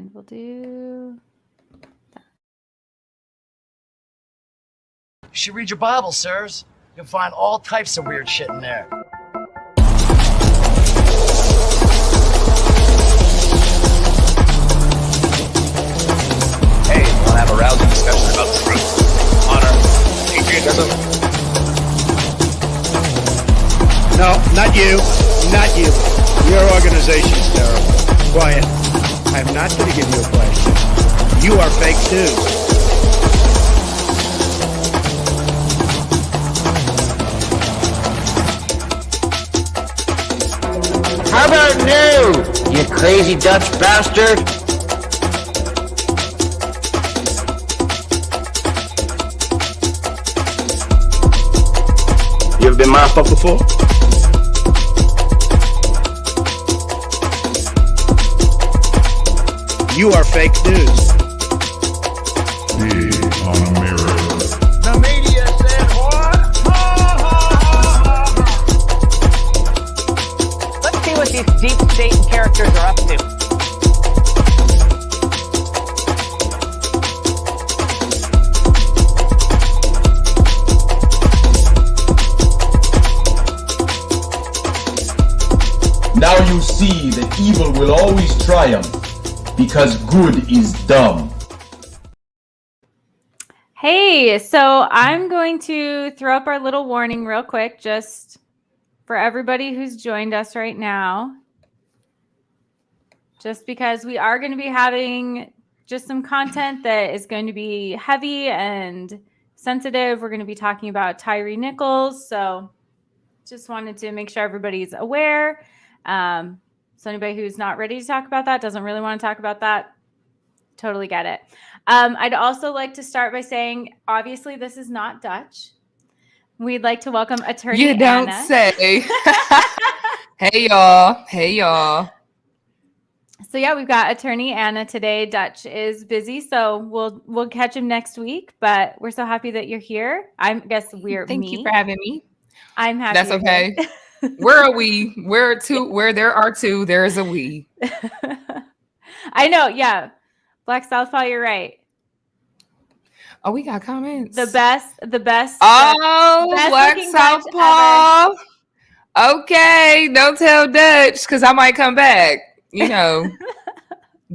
And we'll do that. You should read your Bible, sirs. You'll find all types of weird shit in there. Hey, want to have a rousing discussion about truth, honor, patriotism? No, not you. Not you. Your organization's terrible. Quiet. I'm not going to give you a question. You are fake news. How about new, you crazy Dutch bastard? You ever been mind fucked before? You are fake news. The media said what? Let's see what these deep state characters are up to. Now you see that evil will always triumph, because good is dumb. Hey, so I'm going to throw up our little warning real quick, just for everybody who's joined us right now. Just because we are going to be having just some content that is going to be heavy and sensitive. We're going to be talking about Tyre Nichols. So just wanted to make sure everybody's aware. So anybody who's not ready to talk about that, doesn't really want to talk about that, totally get it. I'd also like to start by saying, obviously, this is not Dutch. We'd like to welcome attorney You don't Anna. say. Hey, y'all. Hey, y'all. So yeah, we've got attorney Anna today. Dutch is busy, so we'll catch him next week. But we're so happy that you're here. I guess we're Thank me. you for having me. I'm happy. That's okay. Where are we? Where there are two, there is a we. I know. Yeah, Black Southpaw. You're right. Oh, we got comments. The best. Oh, best Black looking Dutch Southpaw. Okay, don't tell Dutch because I might come back. You know,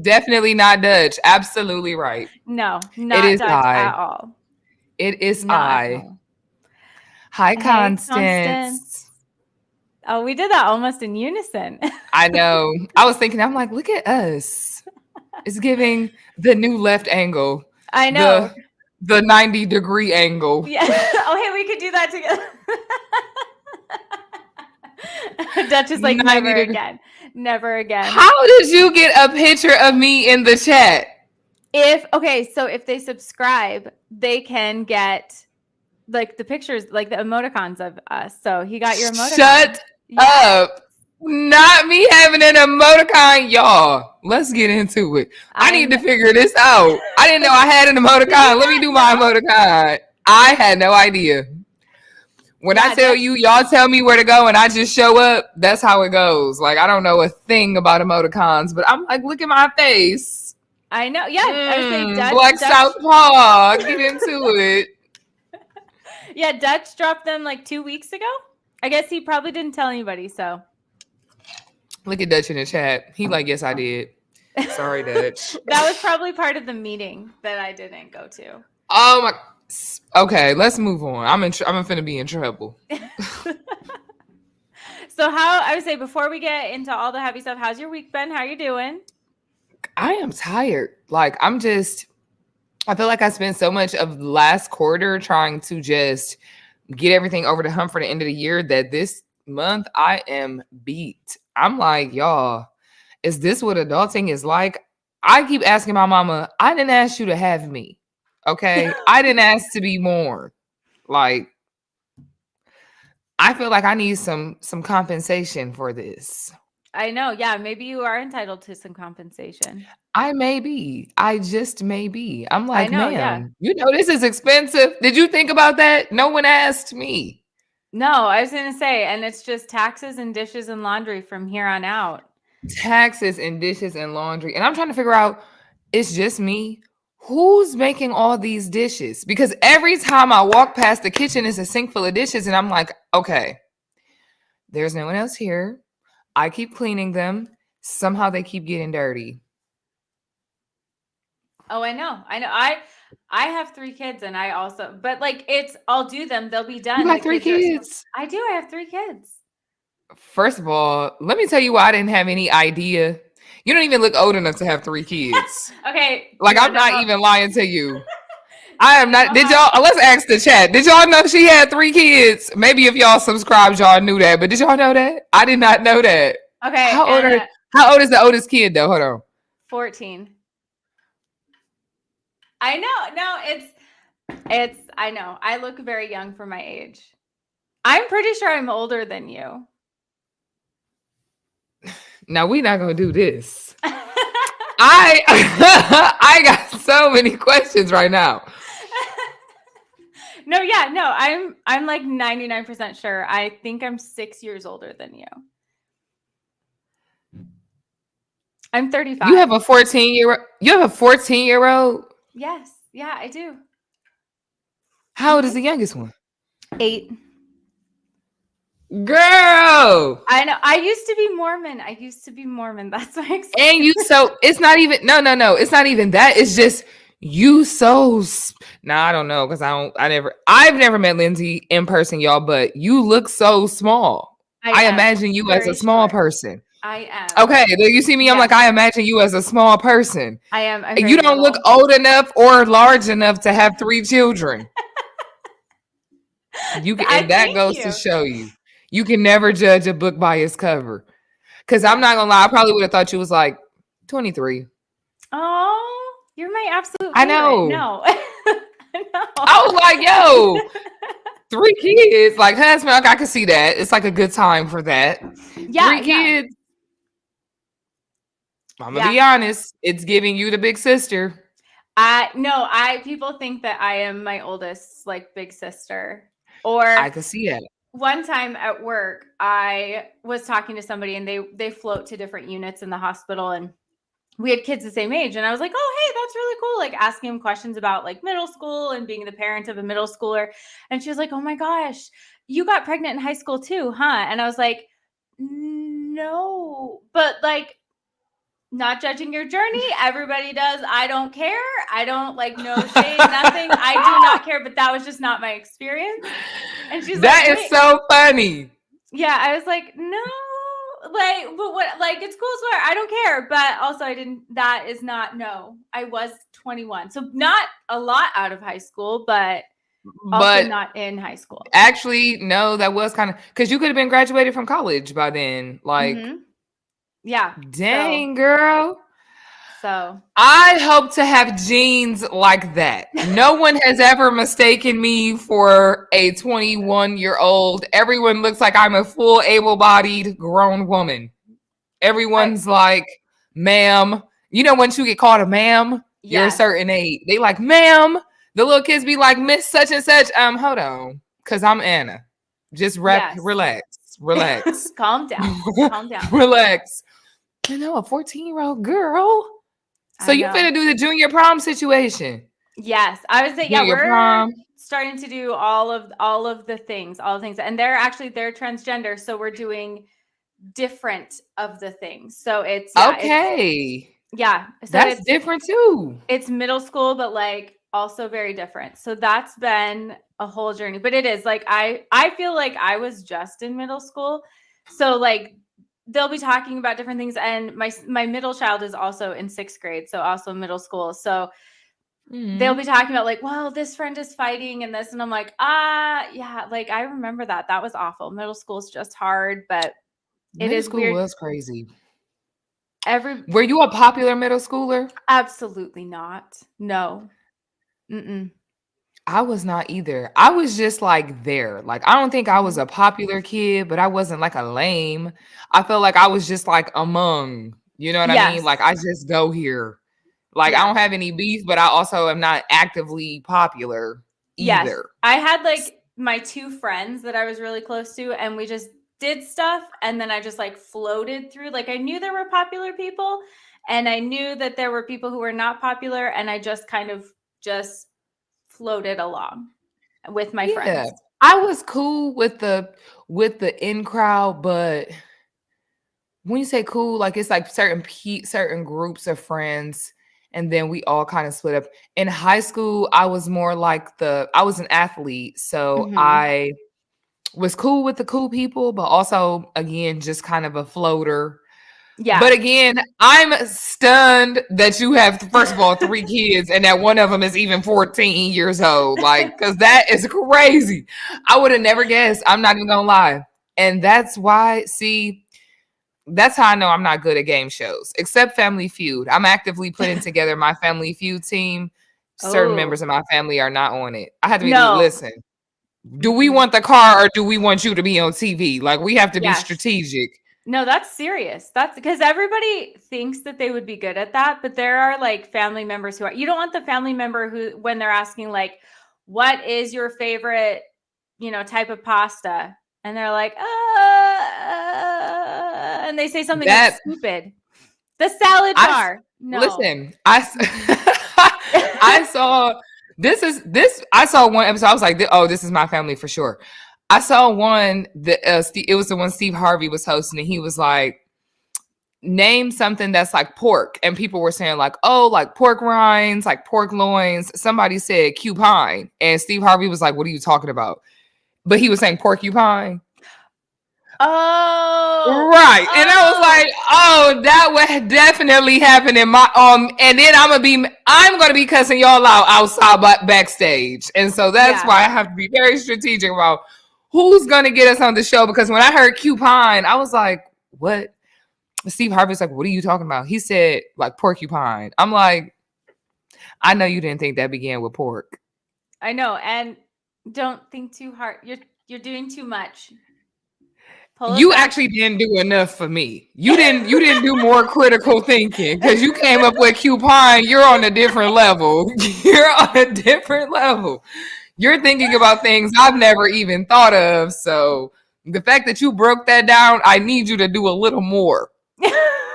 definitely not Dutch. Absolutely right. No, not It is Dutch at all. It is Not I. at all. Hi, Hey, Constance. Oh, we did that almost in unison. I know. I was thinking, I'm like, look at us. It's giving the new left angle. I know. The 90-degree angle. Yeah. Oh, hey, we could do that together. Dutch is like, never again. Never again. How did you get a picture of me in the chat? So if they subscribe, they can get like the pictures, like the emoticons of us. So he got your emoticon. Shut up. Not me having an emoticon, y'all. Let's get into it. I need to figure this out. I didn't know I had an emoticon. Let me do my emoticon. I had no idea. When I tell you, y'all tell me where to go and I just show up, that's how it goes. Like, I don't know a thing about emoticons, but I'm like, look at my face. I know. Yeah. I was saying Dutch. Black Southpaw. Get into it. Yeah, Dutch dropped them like 2 weeks ago. I guess he probably didn't tell anybody, so. Look at Dutch in the chat. He like, yes, I did. Sorry, Dutch. That was probably part of the meeting that I didn't go to. Oh my. Okay, let's move on. I'm finna be in trouble. So I would say before we get into all the heavy stuff, how's your week been? How you doing? I am tired. Like I feel like I spent so much of last quarter trying to just get everything over the hump for the end of the year that this month I am beat. I'm like, y'all, is this what adulting is like? I keep asking my mama, I didn't ask you to have me. Okay. I didn't ask to be more. Like, I feel like I need some compensation for this. I know. Yeah. Maybe you are entitled to some compensation. I may be. I just may be. I'm like, know, man, you know, this is expensive. Did you think about that? No one asked me. No, I was going to say, and it's just taxes and dishes and laundry from here on out. Taxes and dishes and laundry. And I'm trying to figure out, it's just me. Who's making all these dishes? Because every time I walk past the kitchen, it's a sink full of dishes, and I'm like, okay, there's no one else here. I keep cleaning them. Somehow they keep getting dirty. Oh, I know. I have 3 kids, and I also, but like I'll do them. They'll be done. You got The 3 kids are- kids. I do. I have 3 kids. First of all, let me tell you why I didn't have any idea. You don't even look old enough to have 3 kids. Okay. Like, you I'm wanna not know- even lying to you. I am not. Did y'all, let's ask the chat. Did y'all know she had 3 kids? Maybe if y'all subscribed, y'all knew that. But did y'all know that? I did not know that. Okay. How old is the oldest kid, though? Hold on. 14. I know. No, I know. I look very young for my age. I'm pretty sure I'm older than you. Now, we're not going to do this. I got so many questions right now. No, I'm like 99% sure. I think I'm 6 years older than you. I'm 35. You have a 14-year-old? You have a 14-year-old? Yes. Yeah, I do. How old is the youngest one? 8. Girl. I know. I used to be Mormon. That's my excuse. And you so it's not even no. It's not even that. It's just you so I don't know because I've never met Lindsay in person, y'all, but you look so small. I imagine you as a small person. I am. Okay, you see me, I'm like, I imagine you as a small person. I am. You don't look old enough or large enough to have 3 children. You can, and that goes to show you. You can never judge a book by its cover. Because I'm not going to lie, I probably would have thought you was like 23. Oh, you're my absolute favorite. I know. No. No. I was like, yo, 3 kids. Like, husband, like, I can see that. It's like a good time for that. Yeah. 3 kids. I'm going to be honest. It's giving you the big sister. People think that I am my oldest, like, big sister. Or I can see that. One time at work, I was talking to somebody and they float to different units in the hospital, and we had kids the same age. And I was like, oh, hey, that's really cool. Like, asking him questions about like middle school and being the parent of a middle schooler. And she was like, oh my gosh, you got pregnant in high school too, huh? And I was like, no, but like, not judging your journey. Everybody does. I don't care. I don't like no shade, nothing. I do not care, but that was just not my experience. And she's that like, is so funny. Yeah, I was like, no, like, but what, like, it's cool, swear, I don't care. But also that is not, no, I was 21. So not a lot out of high school, but also not in high school. Actually, no, that was kind of, because you could have been graduated from college by then. Like, yeah. Dang, girl. So I hope to have genes like that. No one has ever mistaken me for a 21-year-old. Everyone looks like I'm a full able-bodied grown woman. Everyone's like, ma'am. You know, once you get called a ma'am, you're a certain age. They like, ma'am. The little kids be like, Miss such and such. Hold on. Because I'm Anna. Just relax. Calm down. Relax. You know, a 14-year-old girl. So you finna do the junior prom situation? Yes, I would say we're starting to do all of the things, and they're transgender, so we're doing different of the things. So it's okay. So that's different too. It's middle school, but like also very different. So that's been a whole journey. But it is like I feel like I was just in middle school, so like. They'll be talking about different things. And my middle child is also in 6th grade. So also middle school. So they'll be talking about like, well, this friend is fighting and this. And I'm like, yeah, like I remember that. That was awful. Middle school is just hard, but middle school weird. Was crazy. Were you a popular middle schooler? Absolutely not. No. I was not either. I was just like there. Like, I don't think I was a popular kid, but I wasn't like a lame. I felt like I was just like among, you know what I mean? Like, I just go here. Like, I don't have any beef, but I also am not actively popular either. Yes. I had like my 2 friends that I was really close to, and we just did stuff. And then I just like floated through. Like, I knew there were popular people. And I knew that there were people who were not popular, and I just kind of just floated along with my friends. I was cool with the in crowd, but when you say cool, like it's like certain groups of friends, and then we all kind of split up. In high school, I was more like I was an athlete, so I was cool with the cool people, but also again just kind of a floater. Yeah. But again, I'm stunned that you have, first of all, 3 kids and that one of them is even 14 years old. Like, because that is crazy. I would have never guessed. I'm not even going to lie. And that's why, see, that's how I know I'm not good at game shows, except Family Feud. I'm actively putting together my Family Feud team. Certain members of my family are not on it. I had to be, listen, do we want the car or do we want you to be on TV? Like, we have to be strategic. No, that's serious. That's because everybody thinks that they would be good at that, but there are like family members who are, you don't want the family member who, when they're asking like, what is your favorite, type of pasta? And they're like, and they say something that's stupid. The salad bar. No. Listen, I saw I saw one episode. I was like, oh, this is my family for sure. I saw one that it was the one Steve Harvey was hosting, and he was like, name something that's like pork. And people were saying like, oh, like pork rinds, like pork loins. Somebody said cupine. And Steve Harvey was like, what are you talking about? But he was saying porcupine. Oh. Right. And I was like, oh, that would definitely happen in my and then I'm gonna be cussing y'all out outside backstage. And so that's why I have to be very strategic about who's gonna get us on the show, because when I heard cupine, I was like, what? Steve Harvey's like, what are you talking about? He said like porcupine. I'm like, I know you didn't think that began with pork. I know, and don't think too hard. You're doing too much. You actually didn't do enough for me. You didn't do more critical thinking, because you came up with cupine. You're on a different level. You're on a different level. You're thinking about things I've never even thought of. So the fact that you broke that down, I need you to do a little more.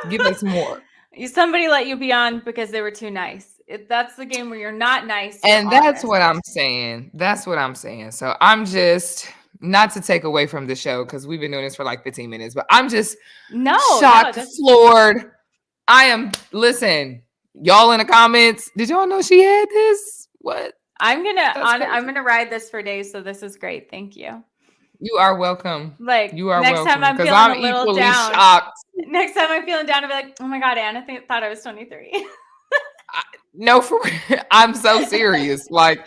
Give us more. Somebody let you be on because they were too nice. That's the game where you're not nice. And that's what I'm saying. That's what I'm saying. So I'm just, not to take away from the show, because we've been doing this for like 15 minutes, but I'm just shocked, floored. Listen, y'all in the comments, did y'all know she had this? What? I'm gonna ride this for days, so this is great. Thank you. You are welcome. Like, you are next welcome. time I'm feeling a little down. Shocked. Next time I'm feeling down, I'll be like, oh my God, Anna thought I was 23. No, for real. I'm so serious. Like,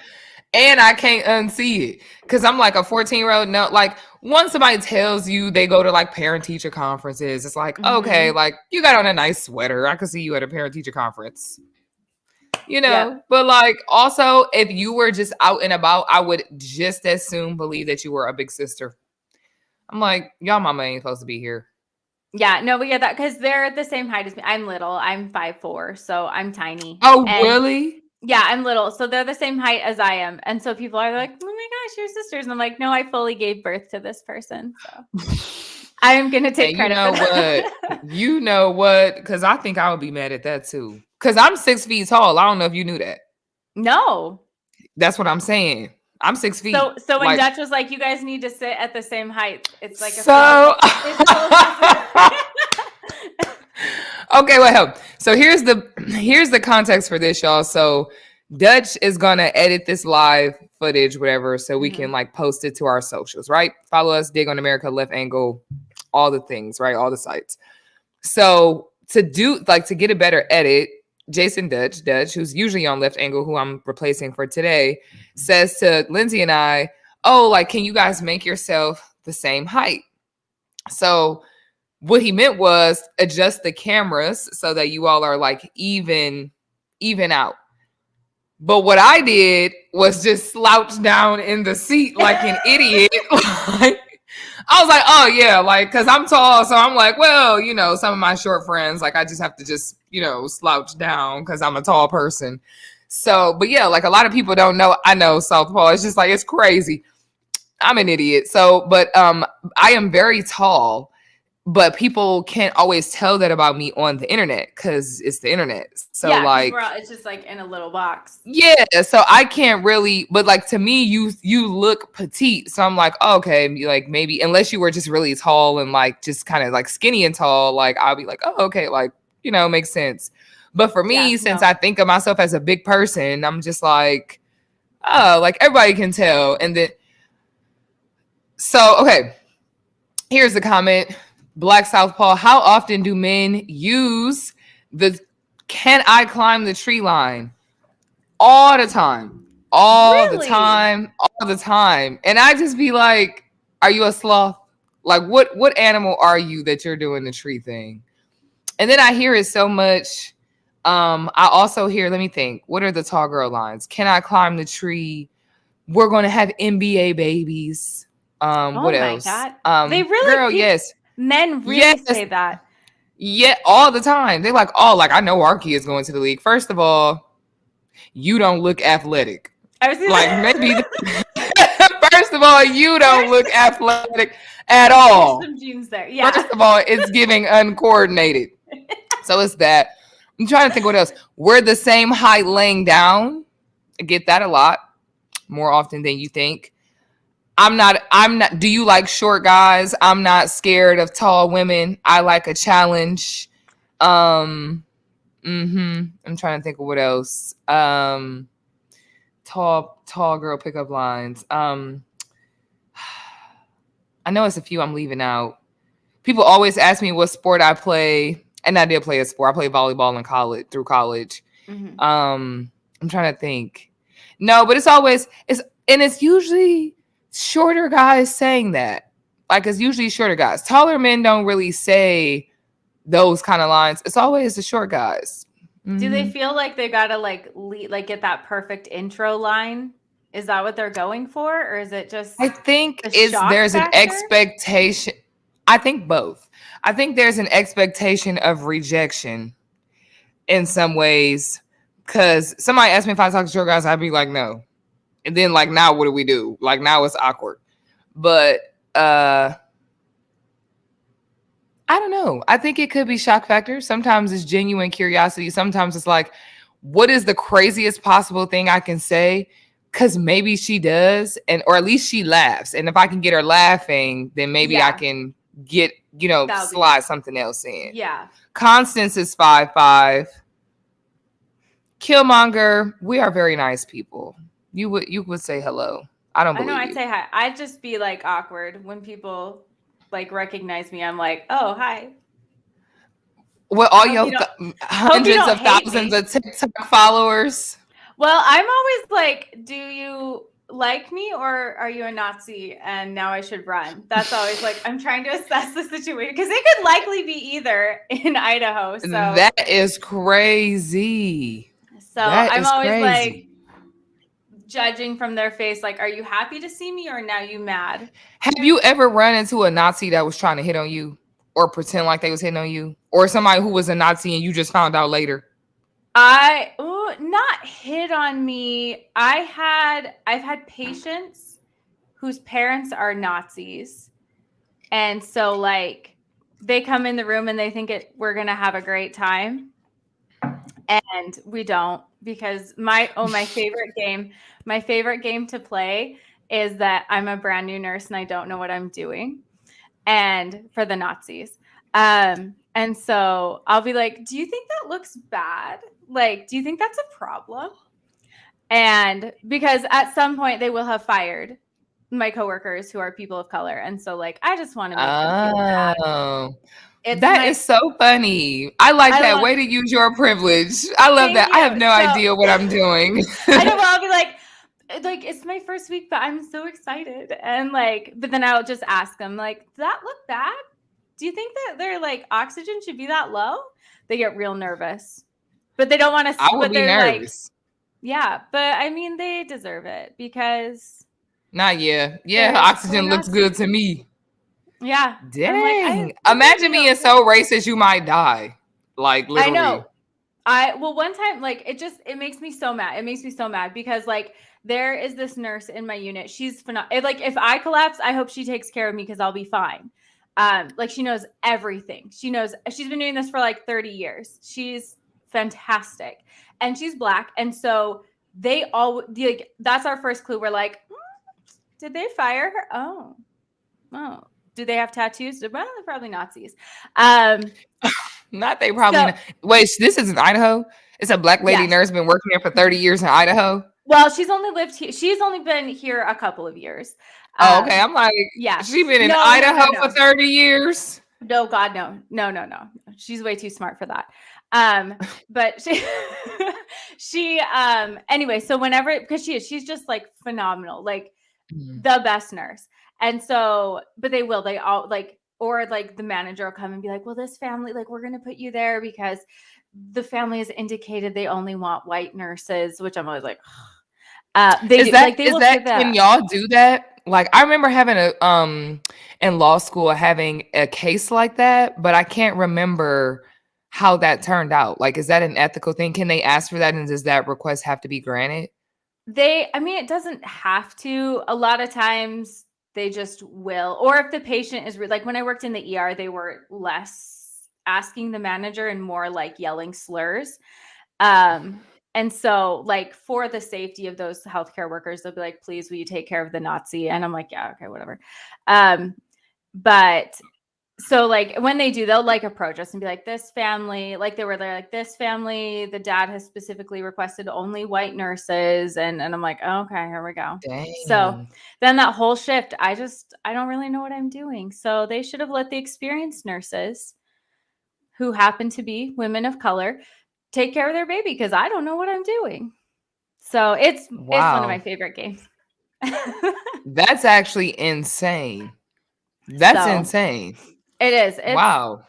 and I can't unsee it, because I'm like a 14-year-old. No, like once somebody tells you they go to like parent-teacher conferences, it's like, okay, like you got on a nice sweater. I could see you at a parent-teacher conference. But like also, if you were just out and about, I would just as soon believe that you were a big sister. I'm like, y'all mama ain't supposed to be here. Yeah, no, we get that because they're the same height as me. I'm little. I'm 5'4", so I'm tiny. Oh, really? Yeah, I'm little. So they're the same height as I am. And so people are like, oh my gosh, you're sisters. And I'm like, no, I fully gave birth to this person. So I'm going to take credit for that. You know what? Because I think I would be mad at that too. Because I'm 6 feet tall. I don't know if you knew that. No. That's what I'm saying. I'm 6 feet. So when Dutch was like, you guys need to sit at the same height, it's like okay, well, so here's the context for this, y'all. So Dutch is gonna edit this live footage, whatever, so we can like post it to our socials, right? Follow us, Dig on America, Left Angle, all the things, right? All the sites. So to get a better edit, Jason Dutch, who's usually on Left Angle, who I'm replacing for today, says to Lindsay and I, oh, like, can you guys make yourself the same height? So what he meant was adjust the cameras so that you all are like even out. But what I did was just slouch down in the seat like an idiot. I was like, oh yeah, like, cause I'm tall. So I'm like, well, some of my short friends, like I just have to just, slouch down cause I'm a tall person. So, but yeah, like a lot of people don't know, I know Southpaw. It's just like, it's crazy. I'm an idiot. So, but I am very tall. but people can't always tell that about me on the internet because it's the internet. So Yeah, 'cause like, it's just like in a little box. yeah, so I can't really, but like to me, you look petite. So I'm like, oh, okay, like maybe unless you were just really tall and like just kind of like skinny and tall, like I'll be like, oh, okay, like, makes sense. But for me, since I think of myself as a big person, I'm just like, oh, like everybody can tell. And then, so, okay, here's the comment. Black Southpaw, how often do men use the "can I climb the tree" line? All the time. All the time. All the time. And I just be like, are you a sloth? Like what animal are you that you're doing the tree thing? And then I hear it so much. I also hear, let me think, what are the tall girl lines? Can I climb the tree? We're gonna have NBA babies. What else? God. They really girl, yes. Men really say that. Yeah, all the time. They're like, oh, like I know our kid's going to the league. First of all, you don't look athletic. I was like maybe first of all, you don't look athletic at all. Some genes there. Yeah. First of all, it's giving uncoordinated. So it's that. I'm trying to think what else. We're the same height laying down. I get that a lot. More often than you think. I'm not. Do you like short guys? I'm not scared of tall women. I like a challenge. I'm trying to think of what else. Tall girl pickup lines. I know it's a few I'm leaving out. People always ask me what sport I play, and I did play a sport. I played volleyball in college through college. Mm-hmm. I'm trying to think. No, but it's usually shorter guys saying that. Like it's usually shorter guys. Taller men don't really say those kind of lines. It's always the short guys. Mm-hmm. Do they feel like they gotta like get that perfect intro line? Is that what they're going for, or is it just? I think there's an expectation. I think both. I think there's an expectation of rejection in some ways. Because somebody asked me if I talk to short guys, I'd be like, no. And then like now what do we do? Like now it's awkward. But I don't know. I think it could be shock factor. Sometimes it's genuine curiosity. Sometimes it's like, what is the craziest possible thing I can say? Because maybe she does, or at least she laughs. And if I can get her laughing, then maybe I can get, slide something else in. Yeah. Constance is 5'5". Killmonger, we are very nice people. You would say hello. I don't believe you. I'd say hi. I'd just be like awkward when people like recognize me. I'm like, oh, hi. Well, all your hundreds of thousands of TikTok followers. Well, I'm always like, do you like me or are you a Nazi and now I should run? That's always like, I'm trying to assess the situation because it could likely be either in Idaho. So that is crazy. So I'm always like judging from their face, like, are you happy to see me or now you mad? Have you ever run into a Nazi that was trying to hit on you or pretend like they was hitting on you, or somebody who was a Nazi and you just found out later? Not hit on me. I've had patients whose parents are Nazis. And so like they come in the room and they think we're going to have a great time. And we don't, because my favorite game to play is that I'm a brand new nurse and I don't know what I'm doing. And for the Nazis. And so I'll be like, do you think that looks bad? Like, do you think that's a problem? And because at some point they will have fired my coworkers who are people of color. And so like, I just want to make them feel bad. That is so funny. I like that way to use your privilege. I love that. I have no idea what I'm doing. I know, but I'll be like, it's my first week, but I'm so excited. And like, but then I'll just ask them like, does that look bad? Do you think that their like oxygen should be that low? They get real nervous, but they don't want to. I would be nervous. Yeah, but I mean, they deserve it because. Yeah, oxygen looks good to me. Yeah. Dang. Like, imagine being so racist you might die. Like literally. I know. One time, like it makes me so mad. It makes me so mad because like there is this nurse in my unit. She's phenomenal. Like if I collapse, I hope she takes care of me because I'll be fine. Like she knows everything. She's been doing this for like 30 years. She's fantastic. And she's Black. And so they all, like, that's our first clue. We're like, did they fire her? Oh. Do they have tattoos? Well, they're probably Nazis. Not they probably. Not. Wait, this is in Idaho? It's a Black lady nurse been working there for 30 years in Idaho? Well, she's only lived here. She's only been here a couple of years. Oh, okay. I'm like, yeah. She's been in Idaho for 30 years? No, God, no. She's way too smart for that. But anyway, so whenever, because she's just like phenomenal, like the best nurse. And so, but they all like, or like the manager will come and be like, well, this family, like, we're going to put you there because the family has indicated they only want white nurses, which I'm always like, can y'all do that? Like, I remember having in law school, having a case like that, but I can't remember how that turned out. Like, is that an ethical thing? Can they ask for that? And does that request have to be granted? It doesn't have to. A lot of times they just will. Or if the patient is like, when I worked in the ER, they were less asking the manager and more like yelling slurs. And so, like, for the safety of those healthcare workers, they'll be like, please, will you take care of the Nazi? And I'm like, yeah, okay, whatever. But so, like, when they do, they'll like approach us and be like, this family, like they're like, this family, the dad has specifically requested only white nurses. And I'm like, oh, okay, here we go. Dang. So then that whole shift, I don't really know what I'm doing. So they should have let the experienced nurses, who happen to be women of color, take care of their baby, because I don't know what I'm doing. So it's one of my favorite games. That's actually insane. That's insane. It is. Wow.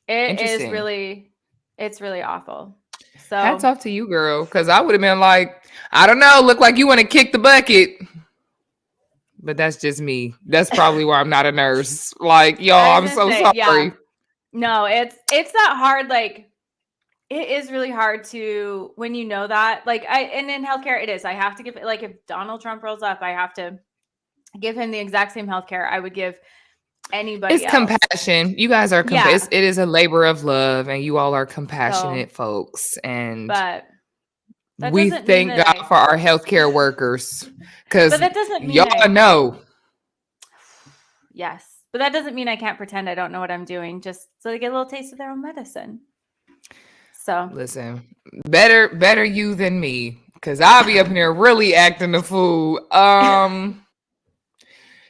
It's really awful. So hats off to you, girl, because I would have been like, I don't know, look like you want to kick the bucket. But that's just me. That's probably why I'm not a nurse. Like, y'all, I'm so sorry. Yeah. No, it's that hard. Like, it is really hard to, when you know that, like, and in healthcare, it is. I have to give it, like, if Donald Trump rolls up, I have to give him the exact same healthcare I would give anybody else. Compassion. You guys are it is a labor of love, and you all are compassionate folks. And but we thank God for our healthcare workers, because y'all know. Yes, but that doesn't mean I can't pretend I don't know what I'm doing, just so they get a little taste of their own medicine. So listen, better you than me, because I'll be up in here really acting the fool.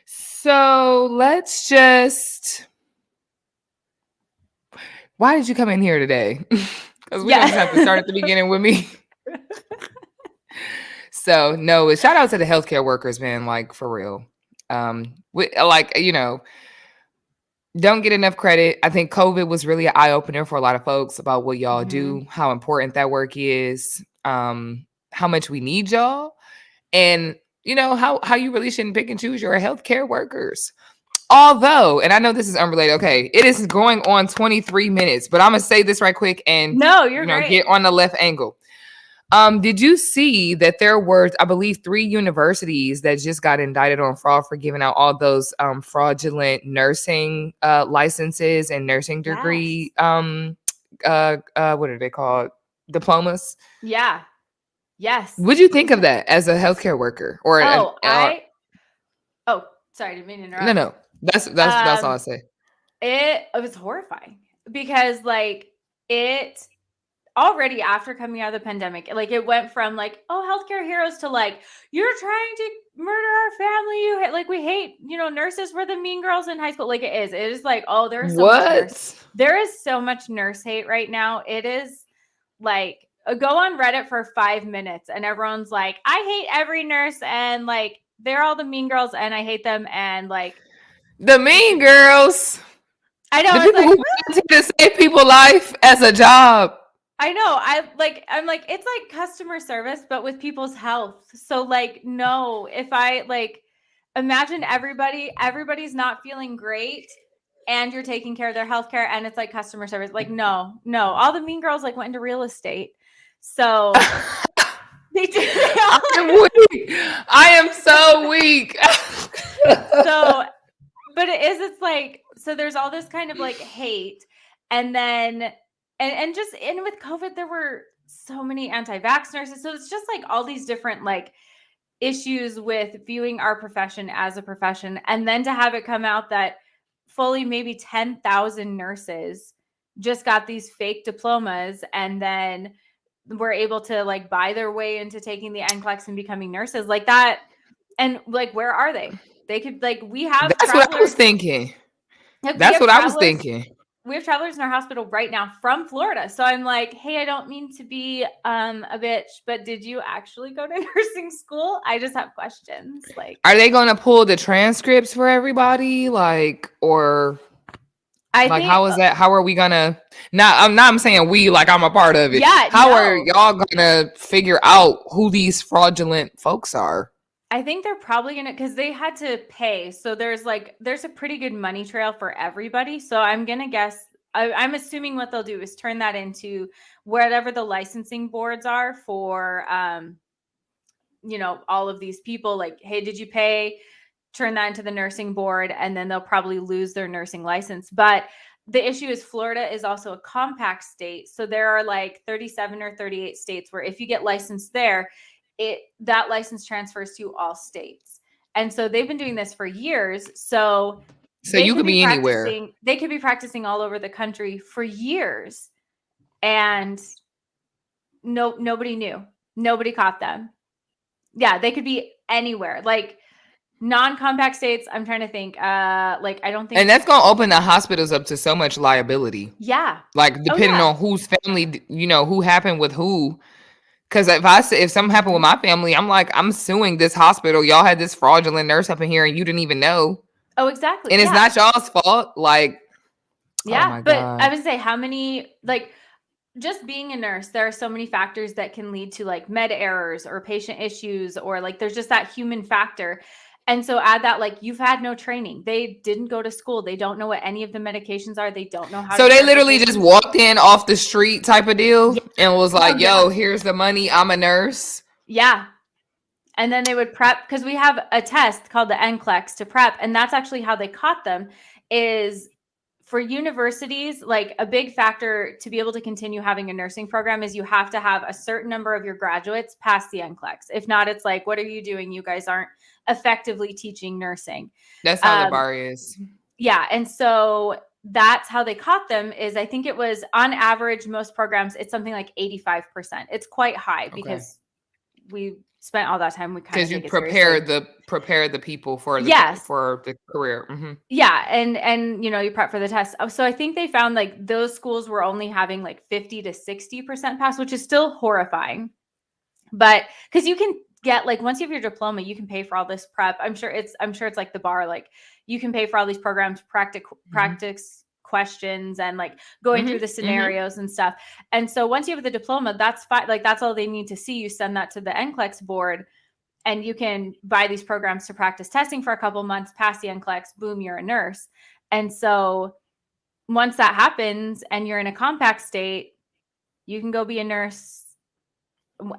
So let's just. Why did you come in here today? Because we don't have to start at the beginning with me. So no, shout out to the healthcare workers, man. Like, for real. Don't get enough credit. I think COVID was really an eye opener for a lot of folks about what y'all do, how important that work is, how much we need y'all, and how you really shouldn't pick and choose your healthcare workers. Although, and I know this is unrelated. Okay, it is going on 23 minutes, but I'm gonna say this right quick and great. Get on the left angle. Did you see that there were, I believe, 3 universities that just got indicted on fraud for giving out all those fraudulent nursing licenses and nursing degree what are they called? Diplomas? Yeah. Yes. What'd you think of that as a healthcare worker? Or sorry, didn't mean to interrupt. No. That's all I say. It was horrifying because, like, it already, after coming out of the pandemic, like, it went from like, oh, healthcare heroes, to like, you're trying to murder our family. Like, we hate, nurses were the mean girls in high school. Like, it is like, oh, there's so much there is so much nurse hate right now. It is like, go on Reddit for 5 minutes and everyone's like, I hate every nurse, and like, they're all the mean girls and I hate them, and like, the mean girls. I know. The people who want to save people's life as a job. I know. I'm like, it's like customer service, but with people's health. So like, no, if I like, imagine everybody's not feeling great and you're taking care of their healthcare, and it's like customer service. Like, no, all the mean girls like went into real estate. So they did. I'm weak. I am so weak. So But it's like, so there's all this kind of like hate, and then and just and with COVID, there were so many anti-vax nurses. So it's just like all these different like issues with viewing our profession as a profession. And then to have it come out that fully maybe 10,000 nurses just got these fake diplomas and then were able to like buy their way into taking the NCLEX and becoming nurses like that. And like, where are they? They could like, we have That's what I was thinking. like, That's what I was thinking. We have travelers in our hospital right now from Florida. So I'm like, hey, I don't mean to be a bitch, but did you actually go to nursing school? I just have questions. Like, are they going to pull the transcripts for everybody? Like, or I like, think, how is that? How are we gonna? I'm saying we, like I'm a part of it. Yeah. How are y'all gonna figure out who these fraudulent folks are? I think they're probably gonna, because they had to pay. So there's a pretty good money trail for everybody. So I'm gonna guess. I'm assuming what they'll do is turn that into whatever the licensing boards are for, all of these people. Like, hey, did you pay? Turn that into the nursing board, and then they'll probably lose their nursing license. But the issue is Florida is also a compact state. So there are like 37 or 38 states where if you get licensed there, that license transfers to all states. And so they've been doing this for years. So you could be anywhere. They could be practicing all over the country for years. And nobody knew. Nobody caught them. Yeah, they could be anywhere. Like non-compact states, I'm trying to think. I don't think. And that's going to open the hospitals up to so much liability. Yeah. Like depending on whose family, who happened with who. Because if something happened with my family, I'm like, I'm suing this hospital. Y'all had this fraudulent nurse up in here and you didn't even know. Oh, exactly. And it's not y'all's fault. Like, yeah, oh my but God. I would say how many, like, just being a nurse, there are so many factors that can lead to like med errors or patient issues, or like there's just that human factor. And so add that, like, you've had no training. They didn't go to school. They don't know what any of the medications are. They don't know how. So they literally just walked in off the street type of deal and was like, yo, here's the money. I'm a nurse. Yeah. And then they would prep, because we have a test called the NCLEX to prep. And that's actually how they caught them. Is for universities, like a big factor to be able to continue having a nursing program is you have to have a certain number of your graduates pass the NCLEX. If not, it's like, what are you doing? You guys aren't effectively teaching nursing. That's how the bar is. Yeah. And so that's how they caught them. Is I think it was on average, most programs, it's something like 85%. It's quite high because we spent all that time. Because you prepare the people for the career. Mm-hmm. Yeah. And you prep for the test. So I think they found like those schools were only having like 50 to 60% pass, which is still horrifying. But because you can get, like, once you have your diploma, you can pay for all this prep. I'm sure it's like the bar, like you can pay for all these programs, practice questions, and like going through the scenarios and stuff. And so once you have the diploma, that's fine. Like that's all they need to see. You send that to the NCLEX board and you can buy these programs to practice testing for a couple months, pass the NCLEX, boom, you're a nurse. And so once that happens and you're in a compact state, you can go be a nurse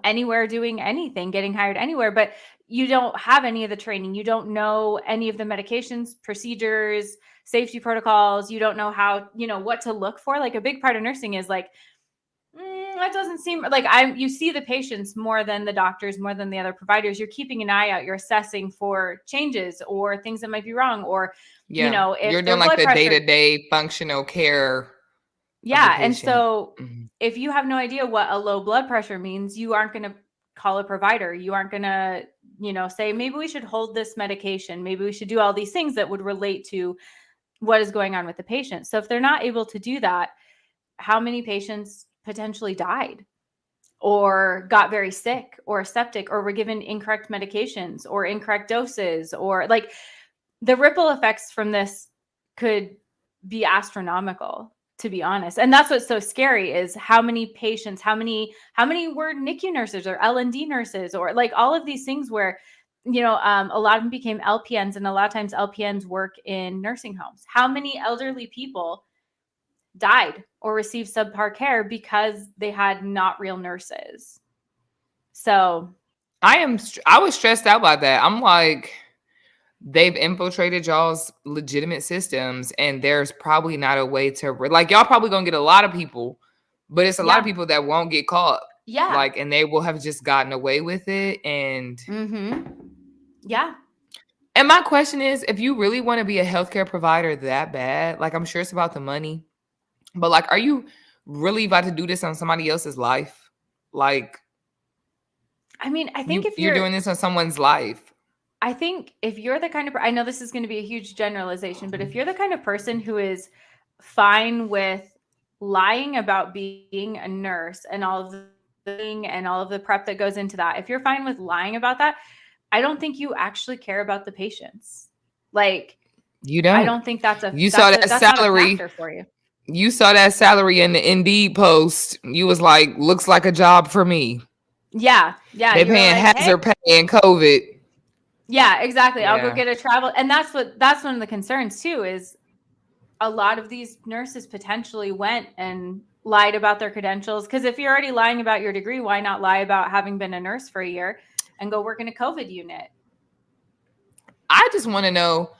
anywhere, doing anything, getting hired anywhere, but you don't have any of the training. You don't know any of the medications, procedures, safety protocols. You don't know how, what to look for. Like a big part of nursing is like, that doesn't seem like you see the patients more than the doctors, more than the other providers. You're keeping an eye out. You're assessing for changes or things that might be wrong, or, if you're doing like the day-to-day functional care. Yeah. And so if you have no idea what a low blood pressure means, you aren't going to call a provider. You aren't going to, say, maybe we should hold this medication. Maybe we should do all these things that would relate to what is going on with the patient. So if they're not able to do that, how many patients potentially died or got very sick or septic or were given incorrect medications or incorrect doses, or like the ripple effects from this could be astronomical, to be honest. And that's what's so scary is how many patients, how many were NICU nurses or L&D nurses, or like all of these things where, a lot of them became LPNs, and a lot of times LPNs work in nursing homes. How many elderly people died or received subpar care because they had not real nurses? So I was stressed out by that. I'm like, they've infiltrated y'all's legitimate systems, and there's probably not a way to like y'all probably gonna get a lot of people, but it's a lot of people that won't get caught. Yeah. Like, and they will have just gotten away with it. And yeah. And my question is, if you really want to be a healthcare provider that bad, like, I'm sure it's about the money, but like, are you really about to do this on somebody else's life? Like, I mean, I think if you're doing this on someone's life, I think if you're the kind of, I know this is going to be a huge generalization, but if you're the kind of person who is fine with lying about being a nurse and all of the thing and all of the prep that goes into that, if you're fine with lying about that, I don't think you actually care about the patients. Like, you don't. I don't think that's a. You saw that salary for you. You saw that salary in the Indeed post. You was like, looks like a job for me. Yeah. They paying hazard pay and COVID. Yeah, exactly. Yeah. I'll go get a travel. And that's one of the concerns too, is a lot of these nurses potentially went and lied about their credentials. Because if you're already lying about your degree, why not lie about having been a nurse for a year and go work in a COVID unit? I just want to know,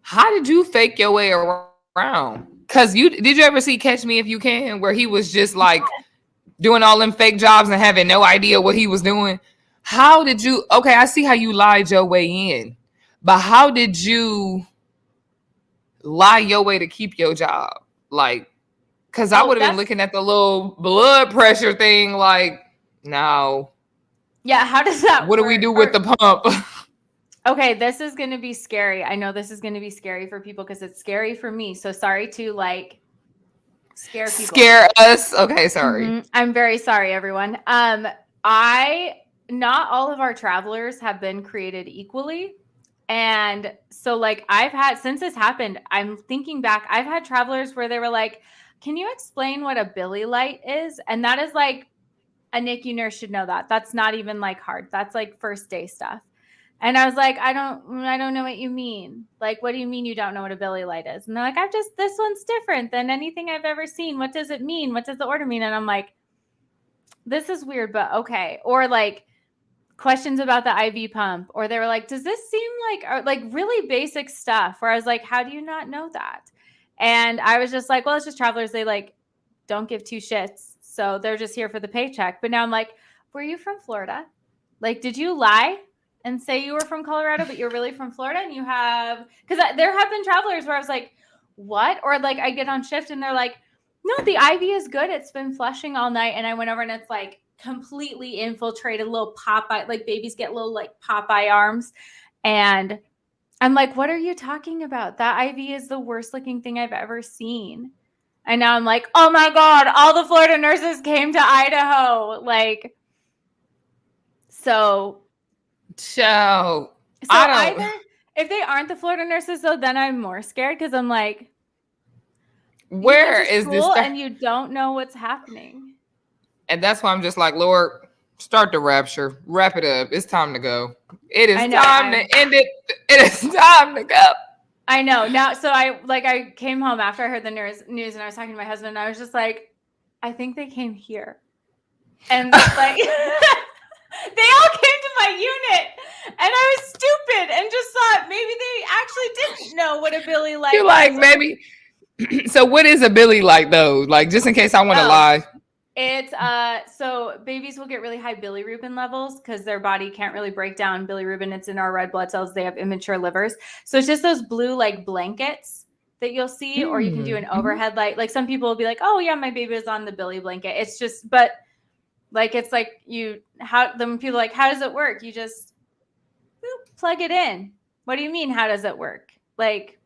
how did you fake your way around? Because did you ever see Catch Me If You Can, where he was just like doing all them fake jobs and having no idea what he was doing? How did you, okay, I see how you lied your way in, but how did you lie your way to keep your job? Like, because I would have been looking at the little blood pressure thing like, no. Yeah, how does that What do we do with the pump? Okay, this is going to be scary. I know this is going to be scary for people because it's scary for me. So sorry to like scare people. Scare us. Okay, sorry. I'm very sorry, everyone. Not all of our travelers have been created equally. And so like since this happened, I'm thinking back, I've had travelers where they were like, can you explain what a Billy light is? And that is like, a NICU nurse should know that. That's not even like hard. That's like first day stuff. And I was like, I don't know what you mean. Like, what do you mean you don't know what a Billy light is? And they're like, this one's different than anything I've ever seen. What does it mean? What does the order mean? And I'm like, this is weird, but okay. Or like questions about the IV pump. Or they were like, does this seem like really basic stuff? Where I was like, how do you not know that? And I was just like, well, it's just travelers. They like don't give two shits. So they're just here for the paycheck. But now I'm like, were you from Florida? Like, did you lie and say you were from Colorado, but you're really from Florida? And you have, because there have been travelers where I was like, what? Or like I get on shift and they're like, no, the IV is good. It's been flushing all night. And I went over and it's like completely infiltrated, little Popeye, like babies get little like Popeye arms. And I'm like, what are you talking about? That IV is the worst looking thing I've ever seen. And now I'm like, oh my God, all the Florida nurses came to Idaho. Like, so either if they aren't the Florida nurses, though, then I'm more scared because I'm like, where is this? And you don't know what's happening. And that's why I'm just like, Lord, start the rapture, wrap it up. It's time to go. It is time to end it. It is time to go. I know now. So I came home after I heard the news and I was talking to my husband and I was just like, I think they came here. And like, they all came to my unit and I was stupid and just thought maybe they actually didn't know what a Billy light was. You're like, maybe. So what is a Billy light though? Like, just in case I want to lie. It's so babies will get really high bilirubin levels because their body can't really break down bilirubin. It's in our red blood cells. They have immature livers. So it's just those blue like blankets that you'll see, or you can do an overhead light. Like some people will be like, oh yeah, my baby is on the Billy blanket. It's just, but like, it's like then people are like, how does it work? You just plug it in. What do you mean? How does it work? Like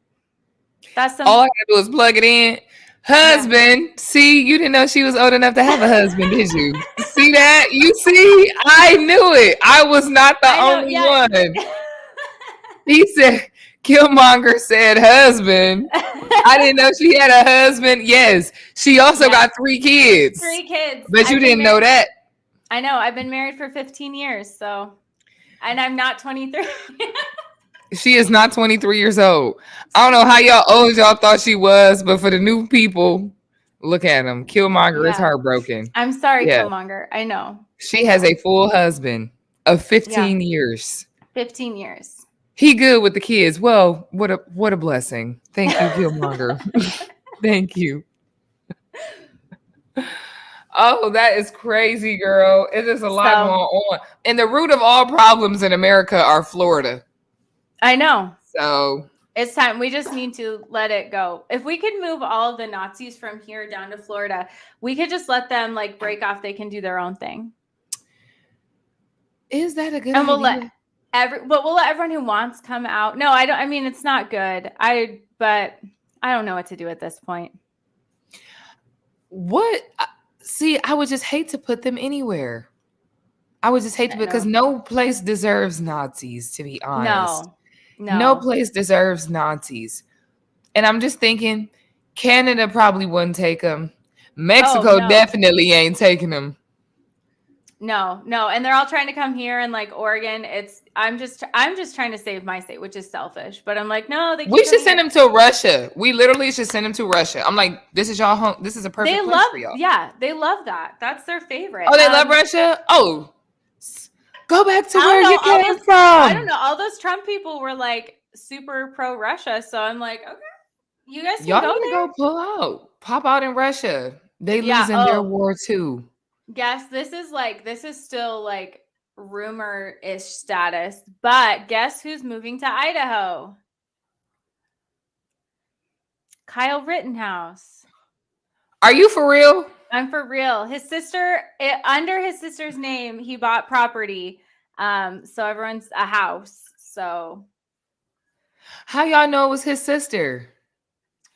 that's all I gotta do is plug it in. Husband, see, you didn't know she was old enough to have a husband, did you? See that? You see, I knew it. I was not the only one. He said, Killmonger said husband. I didn't know she had a husband. Yes, she also got 3 kids. 3 kids. But you didn't know that. I know. I've been married for 15 years, so, and I'm not 23. She is not 23 years old. I don't know how old y'all thought she was, but for the new people, look at him. Killmonger is heartbroken. I'm sorry, Killmonger. I know. She has a full husband of 15 years. 15 years. He good with the kids. Well, what a blessing. Thank you, Killmonger. Thank you. Oh, that is crazy, girl. It is a lot going on. And the root of all problems in America are Florida. I know. So it's time. We just need to let it go. If we could move all of the Nazis from here down to Florida, we could just let them like break off. They can do their own thing. Is that a good idea? We'll let everyone who wants come out. No, I don't. I mean, it's not good. But I don't know what to do at this point. What? See, I would just hate to put them anywhere. I would just hate to, because no place deserves Nazis, to be honest. No place deserves Nazis. And I'm just thinking, Canada probably wouldn't take them. Mexico definitely ain't taking them. No. And they're all trying to come here, and like Oregon, I'm just trying to save my state, which is selfish. But I'm like, no, we should send them to Russia. We literally should send them to Russia. I'm like, this is y'all home. This is a perfect place for y'all. Yeah, they love that. That's their favorite. Oh, they love Russia? Oh, go back to where you came from. I don't know. All those Trump people were like super pro Russia. So I'm like, okay, you guys can go there. Go pull out. Pop out in Russia. They losing their war too. Guess this is still like rumor-ish status, but guess who's moving to Idaho? Kyle Rittenhouse. Are you for real? I'm for real. His sister, under his sister's name, he bought property. So everyone's a house. So how y'all know it was his sister?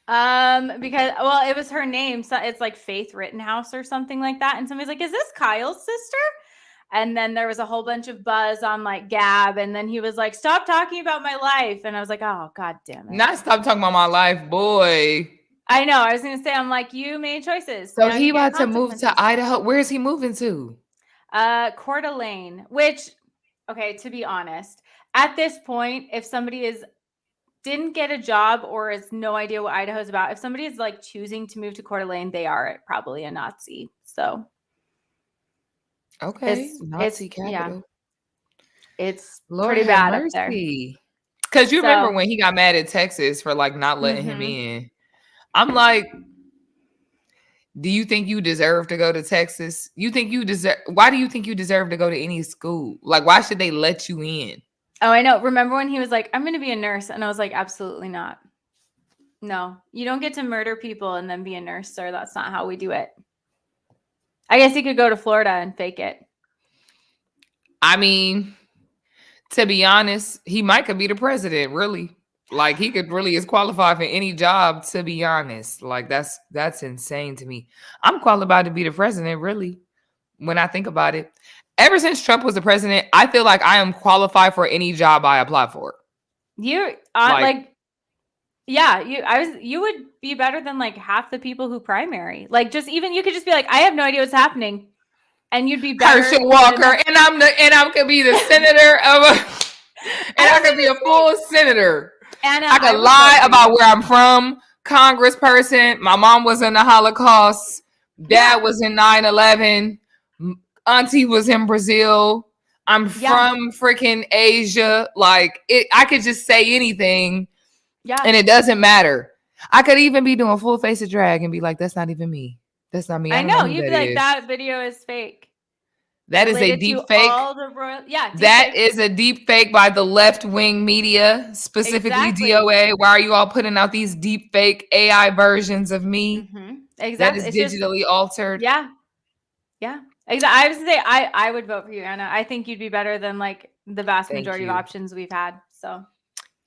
Because it was her name. So it's like Faith Rittenhouse or something like that. And somebody's like, is this Kyle's sister? And then there was a whole bunch of buzz on like Gab. And then he was like, stop talking about my life. And I was like, oh, God damn it. Not stop talking about my life, boy. I know. I was going to say, I'm like, you made choices. So he about to move to Idaho. Where is he moving to? Coeur d'Alene, which, okay, to be honest, at this point, if somebody didn't get a job or has no idea what Idaho is about, if somebody is like choosing to move to Coeur d'Alene, they are probably a Nazi. So, okay, Nazi capital. Yeah, it's pretty bad up there. Because you remember when he got mad at Texas for like not letting him in. I'm like, do you think you deserve to go to Texas? Why do you think you deserve to go to any school? Like, why should they let you in? Oh, I know. Remember when he was like, I'm going to be a nurse? And I was like, absolutely not. No, you don't get to murder people and then be a nurse, sir. That's not how we do it. I guess he could go to Florida and fake it. I mean, to be honest, he could be the president, really. Like, he could really is qualified for any job, to be honest. Like, that's insane to me. I'm qualified to be the president, really, when I think about it. Ever since Trump was the president, I feel like I am qualified for any job I apply for. You would be better than like half the people who primary. Like, just even you could just be like, I have no idea what's happening, and you'd be better. Herschel Walker, and I could be the senator I could be a full senator. Anna, I could lie about where I'm from. Congressperson. My mom was in the Holocaust. Dad was in 9/11. Auntie was in Brazil. I'm from freaking Asia. Like, I could just say anything. Yeah. And it doesn't matter. I could even be doing full face of drag and be like, that's not even me. That's not me. I know. You'd be like, that video is fake. That is a deep fake. That is a deep fake by the left-wing media, specifically DOA. Why are you all putting out these deep fake AI versions of me? Mm-hmm. Exactly. That is digitally altered. Yeah. Yeah. Exactly. I was gonna say I would vote for you, Anna. I think you'd be better than like the vast majority of options we've had. So,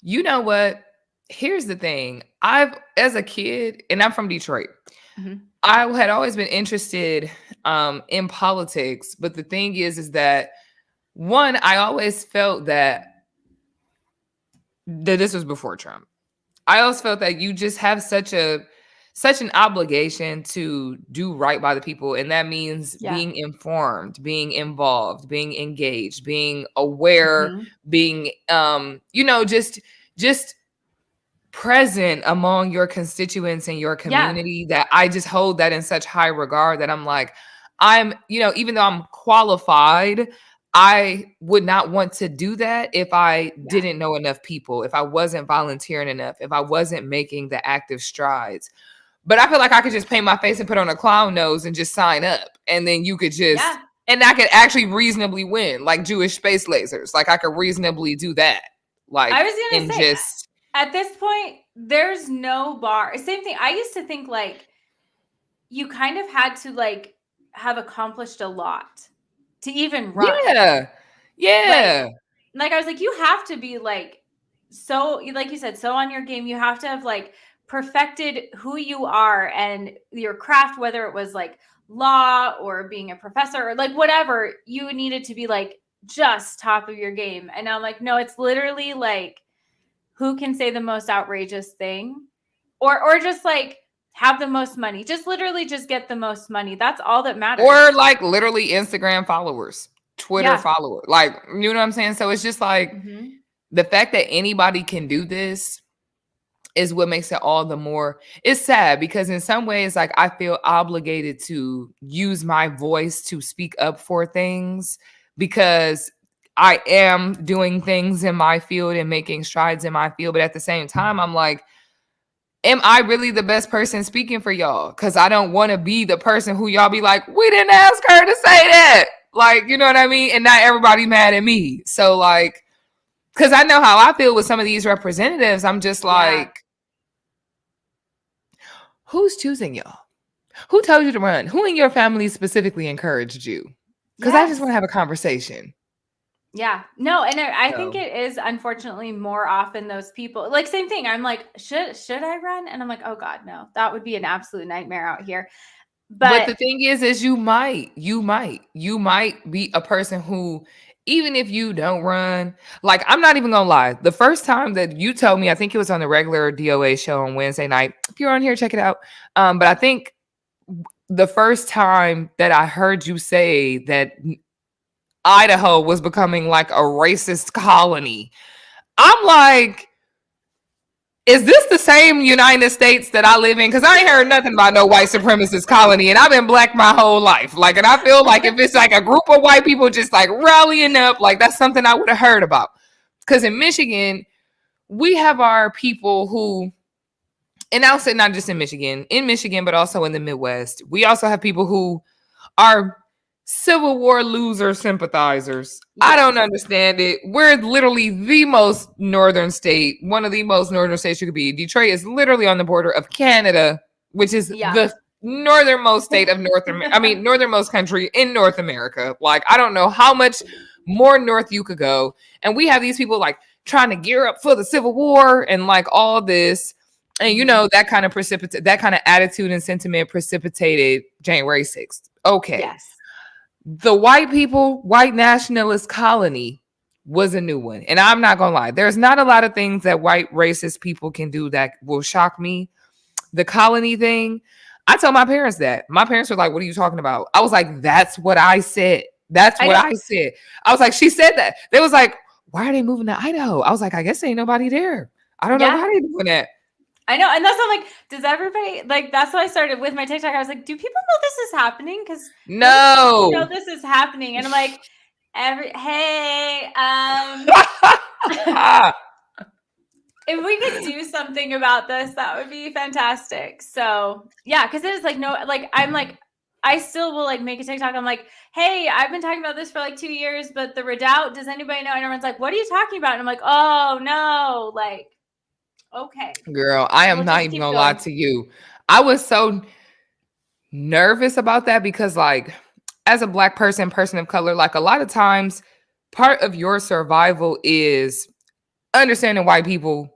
you know what? Here's the thing. As a kid, and I'm from Detroit, I had always been interested in politics. But the thing is that one, I always felt that this was before Trump. I always felt that you just have such an obligation to do right by the people. And that means being informed, being involved, being engaged, being aware, being, just present among your constituents and your community. That I just hold that in such high regard that I'm like, even though I'm qualified, I would not want to do that if I didn't know enough people, if I wasn't volunteering enough, if I wasn't making the active strides. But I feel like I could just paint my face and put on a clown nose and just sign up. And then you could just, and I could actually reasonably win, like Jewish space lasers. Like I could reasonably do that. Like, I was going to say, just at this point, there's no bar. Same thing. I used to think like you kind of had to like have accomplished a lot to even run. Yeah. Like I was like, you have to be like, so like you said, so on your game, you have to have like perfected who you are and your craft, whether it was like law or being a professor or like whatever, you needed to be like just top of your game. And I'm like, no, it's literally like who can say the most outrageous thing or just like have the most money. Just literally just get the most money. That's all that matters. Or like literally Instagram followers, Twitter followers. Like, you know what I'm saying? So it's just like the fact that anybody can do this is what makes it all the more. It's sad because in some ways, like I feel obligated to use my voice to speak up for things because I am doing things in my field and making strides in my field. But at the same time, I'm like, am I really the best person speaking for y'all? Because I don't want to be the person who y'all be like, we didn't ask her to say that. Like, you know what I mean? And not everybody mad at me. So like, because I know how I feel with some of these representatives. I'm just like, who's choosing y'all? Who told you to run? Who in your family specifically encouraged you? Because I just want to have a conversation. Yeah, no, and I think it is unfortunately more often those people like same thing. I'm like, should I run? And I'm like, oh God, no, that would be an absolute nightmare out here. But the thing is you might be a person who, even if you don't run, like I'm not even gonna lie. The first time that you told me, I think it was on the regular DOA show on Wednesday night. If you're on here, check it out. But I think the first time that I heard you say that Idaho was becoming like a racist colony, I'm like, is this the same United States that I live in? Because I ain't heard nothing about no white supremacist colony, and I've been black my whole life. Like, and I feel like if it's like a group of white people just like rallying up, like that's something I would have heard about. Because in Michigan, we have our people who, and I'll say not just in Michigan, but also in the Midwest, we also have people who are Civil War loser sympathizers. I don't understand it. We're literally the most northern state, one of the most northern states you could be. Detroit is literally on the border of Canada, which is the northernmost state of North America. I mean, northernmost country in North America. Like, I don't know how much more north you could go. And we have these people like trying to gear up for the Civil War and like all this. And you know, that kind of attitude and sentiment precipitated January 6th. Okay. Yes. The white nationalist colony was a new one. And I'm not going to lie. There's not a lot of things that white racist people can do that will shock me. The colony thing, I told my parents that. My parents were like, what are you talking about? I was like, that's what I said. That's what I said. I was like, she said that. They was like, why are they moving to Idaho? I was like, I guess ain't nobody there. I don't know why they doing that. I know. And that's what I'm like, does everybody like that's why I started with my TikTok. I was like, do people know this is happening? Because no, you know this is happening. And I'm like, if we could do something about this, that would be fantastic. So yeah, because it is like no, like I'm like, I still will like make a TikTok. I'm like, hey, I've been talking about this for like 2 years, but the redoubt, does anybody know? And everyone's like, what are you talking about? And I'm like, oh no, like. Okay. Girl, I am not even gonna lie to you. I was so nervous about that because like as a black person of color, like a lot of times part of your survival is understanding white people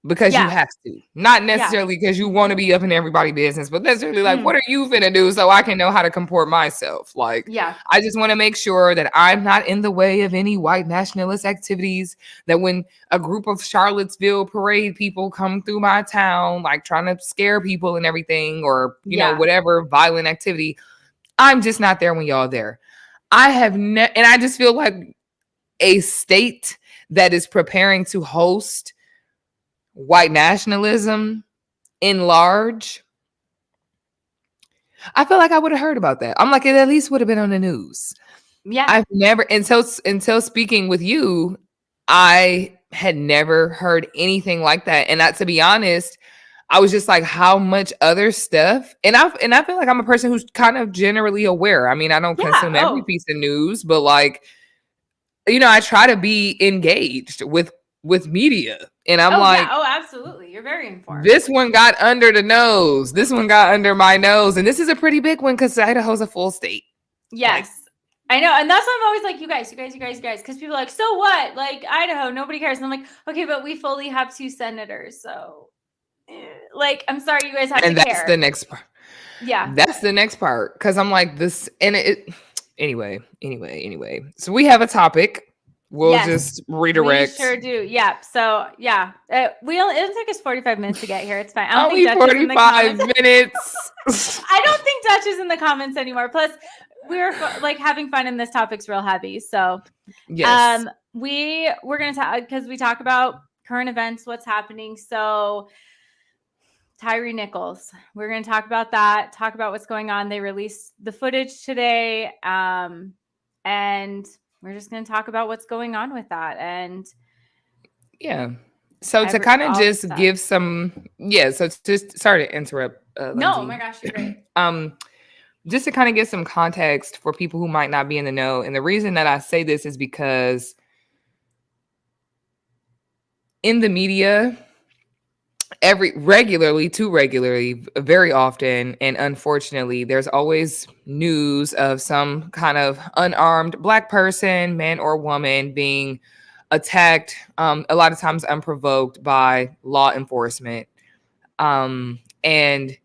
because you have to. Not necessarily because you want to be up in everybody's business, but necessarily like, what are you finna do so I can know how to comport myself? Like, I just want to make sure that I'm not in the way of any white nationalist activities, that when a group of Charlottesville parade people come through my town, like trying to scare people and everything, or, you know, whatever violent activity, I'm just not there when y'all there. I have and I just feel like a state that is preparing to host white nationalism in large, I feel like I would have heard about that. I'm like, it at least would have been on the news. Yeah. I've never until speaking with you, I had never heard anything like that. And to be honest, I was just like, how much other stuff? And I feel like I'm a person who's kind of generally aware. I mean, I don't consume every piece of news, but like, I try to be engaged with media. And I'm like, absolutely. You're very informed. this one got under the nose. This one got under my nose. And this is a pretty big one because Idaho's a full state. Yes. I know. And that's why I'm always like, you guys. Because people are like, so what? Like, Idaho, nobody cares. And I'm like, okay, but we fully have 2 senators. So, like, I'm sorry you guys have to care. And that's the next part. Yeah. That's the next part. Because I'm like, this, and anyway. So we have a topic. We'll just redirect. We sure do. Yeah. So, yeah. It took us 45 minutes to get here. It's fine. I don't Only think Dutch is in the 45 comments. minutes. I don't think Dutch is in the comments anymore. Plus, we're like having fun and this topic's real heavy. So, yes. we're going to talk because we talk about current events, what's happening. So, Tyre Nichols, we're going to talk about that, talk about what's going on. They released the footage today. And we're just going to talk about what's going on with that. And yeah. So to kind of just give some, so just sorry to interrupt. Lindsay. No, oh my gosh, you're great. Just to kind of get some context for people who might not be in the know. And the reason that I say this is because in the media, too regularly, very often, and unfortunately, there's always news of some kind of unarmed Black person, man or woman, being attacked, a lot of times unprovoked by law enforcement. And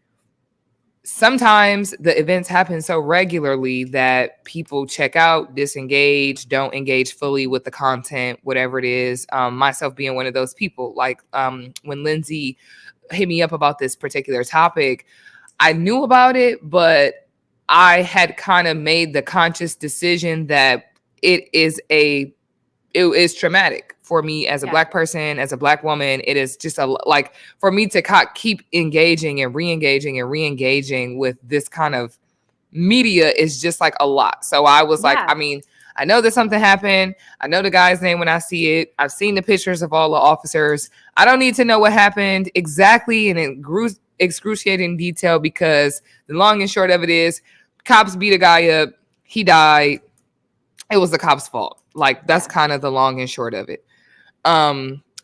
sometimes the events happen so regularly that people check out, disengage, don't engage fully with the content, whatever it is. Myself being one of those people, like when Lindsay hit me up about this particular topic, I knew about it, but I had kind of made the conscious decision that it is traumatic for me as a Black person, as a Black woman. It is just like for me to keep engaging and re-engaging with this kind of media is just like a lot. So I was like, I mean, I know that something happened. I know the guy's name when I see it. I've seen the pictures of all the officers. I don't need to know what happened exactly and in excruciating detail, because the long and short of it is cops beat a guy up. He died. It was the cop's fault. Like, that's kind of the long and short of it.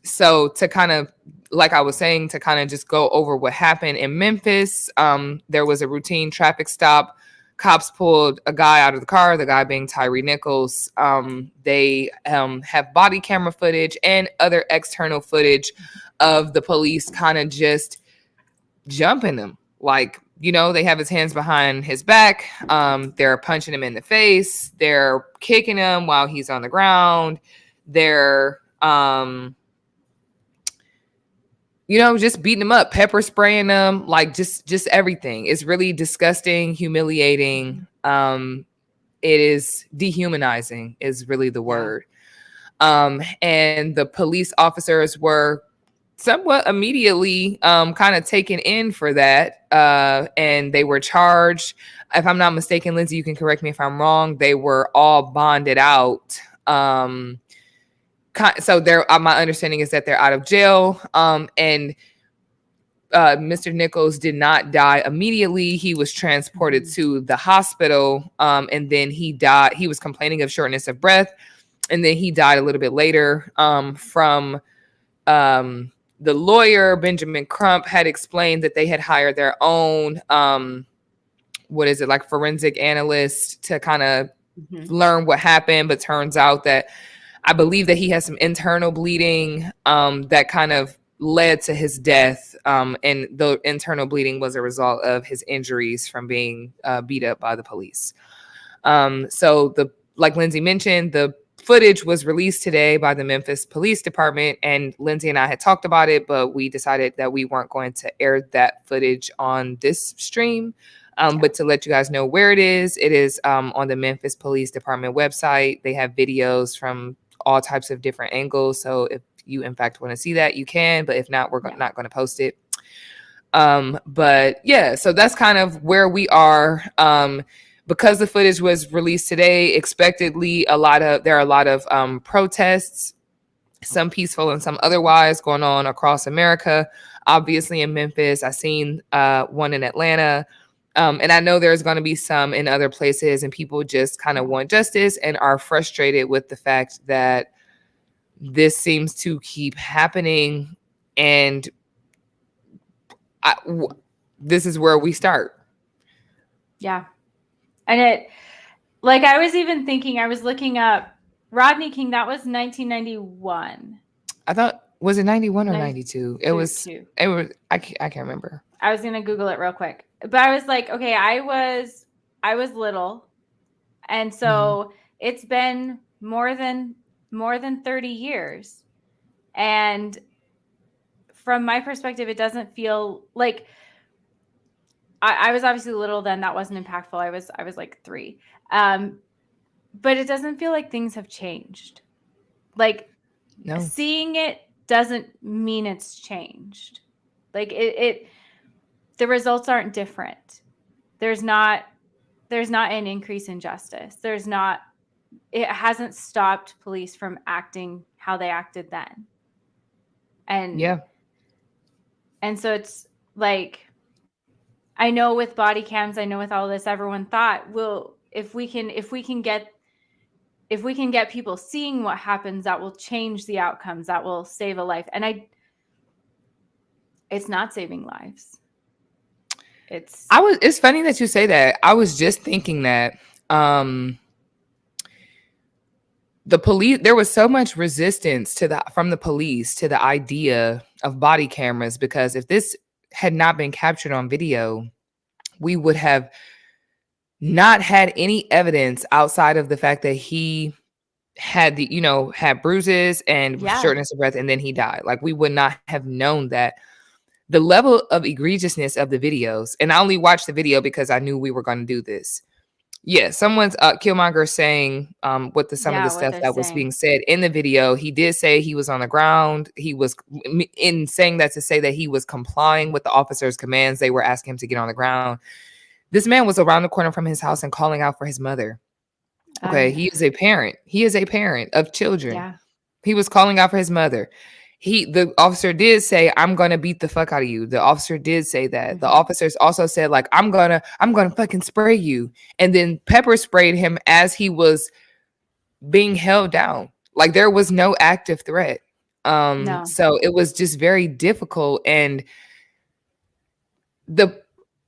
So to kind of, like I was saying, to kind of just go over what happened in Memphis, there was a routine traffic stop. Cops pulled a guy out of the car, the guy being Tyre Nichols. They have body camera footage and other external footage of the police kind of just jumping him. Like, they have his hands behind his back. They're punching him in the face. They're kicking him while he's on the ground. They're, just beating him up, pepper spraying him, like just everything. It's really disgusting, humiliating. It is dehumanizing is really the word. And the police officers were somewhat immediately kind of taken in for that. And they were charged. If I'm not mistaken, Lindsay, you can correct me if I'm wrong. They were all bonded out. So my understanding is that they're out of jail. And Mr. Nichols did not die immediately. He was transported to the hospital. And then he died. He was complaining of shortness of breath. And then he died a little bit later from the lawyer, Benjamin Crump, had explained that they had hired their own, forensic analyst to kind of learn what happened. But turns out that I believe that he has some internal bleeding that kind of led to his death. And the internal bleeding was a result of his injuries from being beat up by the police. So like Lindsay mentioned, the footage was released today by the Memphis Police Department, and Lindsay and I had talked about it, but we decided that we weren't going to air that footage on this stream. But to let you guys know where it is on the Memphis Police Department website. They have videos from all types of different angles. So if you in fact want to see that, you can, but if not, we're not going to post it. But yeah, so that's kind of where we are. because the footage was released today, expectedly there are a lot of protests, some peaceful and some otherwise, going on across America. Obviously in Memphis, I seen one in Atlanta. And I know there's going to be some in other places, and people just kind of want justice and are frustrated with the fact that this seems to keep happening. And this is where we start. Yeah. And I was even thinking, I was looking up Rodney King. That was 1991. I thought, was it 91 or 92? It was, I can't remember. I was going to Google it real quick. But I was like, okay, I was little. And so it's been more than 30 years. And from my perspective, it doesn't feel like I was obviously little then. That wasn't impactful. I was like 3. But it doesn't feel like things have changed. Like seeing it doesn't mean it's changed. Like the results aren't different. There's not an increase in justice. It hasn't stopped police from acting how they acted then. And so it's like, I know with body cams, I know with all this, everyone thought, well, if we can get people seeing what happens, that will change the outcomes, that will save a life. And it's not saving lives. It's funny that you say that. I was just thinking that the police, there was so much resistance from the police to the idea of body cameras, because if this had not been captured on video, we would have not had any evidence outside of the fact that he had had bruises and shortness of breath, and then he died. Like, we would not have known that. The level of egregiousness of the videos, and I only watched the video because I knew we were going to do this. Yeah, someone's Killmonger saying what some of the stuff that was being said in the video. He did say he was on the ground. He was in saying that to say that he was complying with the officer's commands. They were asking him to get on the ground. This man was around the corner from his house and calling out for his mother. Okay, he is a parent. He is a parent of children. Yeah. He was calling out for his mother. The officer did say, "I'm gonna beat the fuck out of you." The officer did say that. Mm-hmm. The officers also said, like, I'm gonna fucking spray you, and then pepper sprayed him as he was being held down. Like, there was no active threat. No. So it was just very difficult. And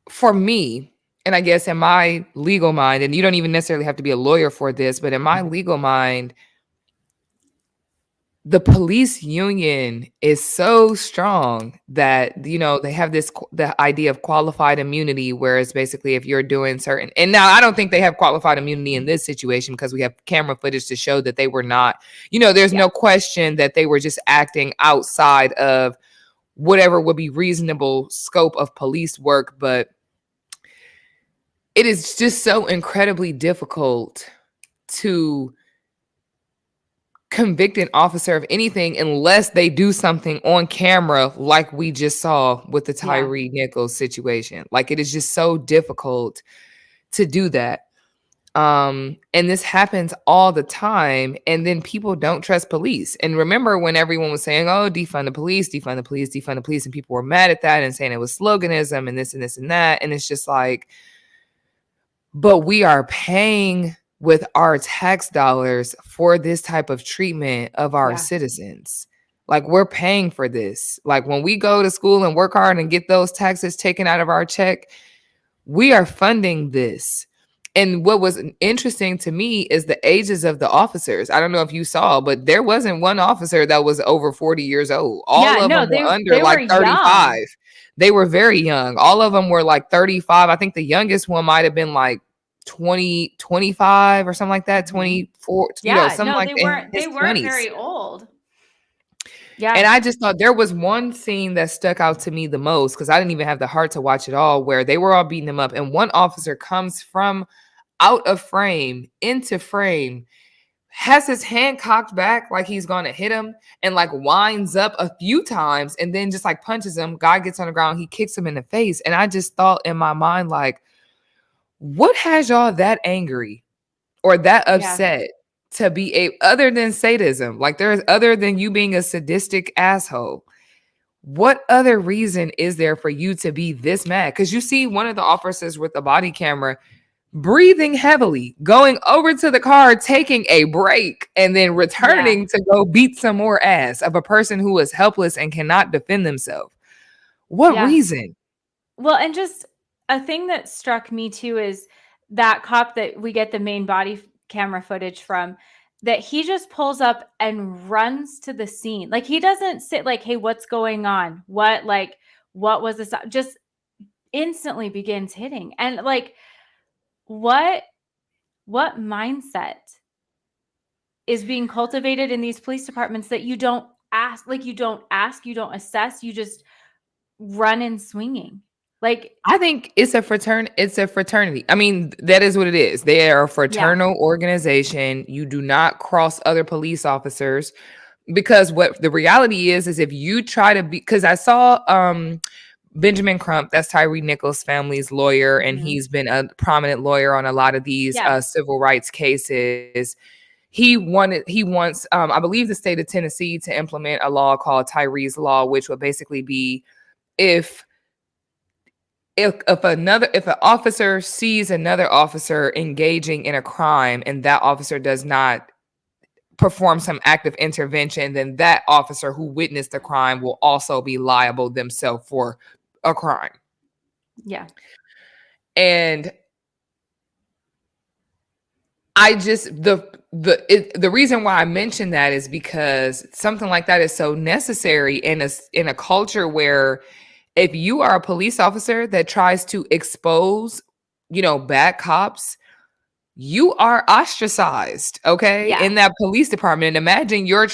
for me, and I guess in my legal mind, and you don't even necessarily have to be a lawyer for this, but in my legal mind, the police union is so strong that, they have the idea of qualified immunity, whereas basically if you're doing certain, and now I don't think they have qualified immunity in this situation because we have camera footage to show that they were not, there's no question that they were just acting outside of whatever would be reasonable scope of police work. But it is just so incredibly difficult to convict an officer of anything unless they do something on camera, like we just saw with the Tyre Nichols situation. Like, it is just so difficult to do that. And this happens all the time. And then people don't trust police. And remember when everyone was saying, "Oh, defund the police, defund the police, defund the police," and people were mad at that and saying it was sloganism and this and this and that. And it's just like, but we are paying with our tax dollars for this type of treatment of our citizens. Like, we're paying for this. Like, when we go to school and work hard and get those taxes taken out of our check, we are funding this. And what was interesting to me is the ages of the officers. I don't know if you saw, but there wasn't one officer that was over 40 years old. All of them were under like 35. Young. They were very young. All of them were like 35. I think the youngest one might have been like 25 or something like that, 24, something like that. They weren't very old. Yeah. And I just thought there was one scene that stuck out to me the most, because I didn't even have the heart to watch it all, where they were all beating him up. And one officer comes from out of frame into frame, has his hand cocked back like he's going to hit him, and like winds up a few times and then just like punches him. Guy gets on the ground. He kicks him in the face. And I just thought in my mind, like, What has y'all that angry or that Yeah. upset to be other than sadism? Like there's other than you being a sadistic asshole. What other reason is there for you to be this mad? Because you see one of the officers with the body camera breathing heavily, going over to the car, taking a break, and then returning to go beat some more ass of a person who is helpless and cannot defend themselves. What Yeah. reason? Well, and just a thing that struck me too is that cop that we get the main body camera footage from, that he just pulls up and runs to the scene. Like he doesn't sit like, hey, what's going on? What was this? Just instantly begins hitting. And like, what mindset is being cultivated in these police departments that you don't ask, you don't assess, you just run in swinging? Like, I think it's a fraternity. I mean, that is what it is. They are a fraternal organization. You do not cross other police officers, because what the reality is if you try to be, because I saw Benjamin Crump, that's Tyre Nichols' family's lawyer, and he's been a prominent lawyer on a lot of these civil rights cases. He wants, I believe, the state of Tennessee to implement a law called Tyre's Law, which would basically be if an officer sees another officer engaging in a crime and that officer does not perform some active intervention, then that officer who witnessed the crime will also be liable themselves for a crime. Yeah. And I just the reason why I mention that is because something like that is so necessary in a culture where if you are a police officer that tries to expose, bad cops, you are ostracized, okay? In that police department. Imagine you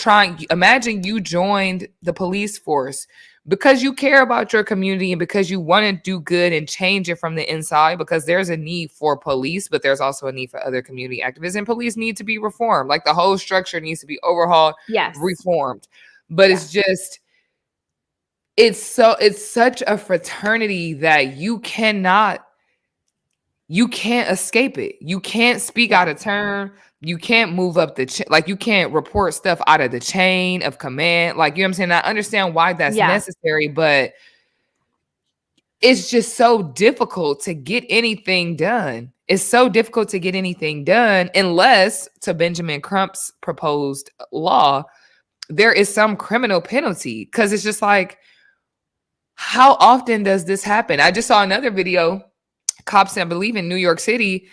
joined the police force because you care about your community and because you want to do good and change it from the inside, because there's a need for police, but there's also a need for other community activists, and police need to be reformed. Like the whole structure needs to be overhauled, reformed. But it's just, it's such a fraternity that you can't escape it. You can't speak out of turn. You can't move up you can't report stuff out of the chain of command. Like, you know what I'm saying? I understand why that's necessary, but it's just so difficult to get anything done. It's so difficult to get anything done unless, to Benjamin Crump's proposed law, there is some criminal penalty. Because it's just like, how often does this happen? I just saw another video. Cops, I believe in New York City,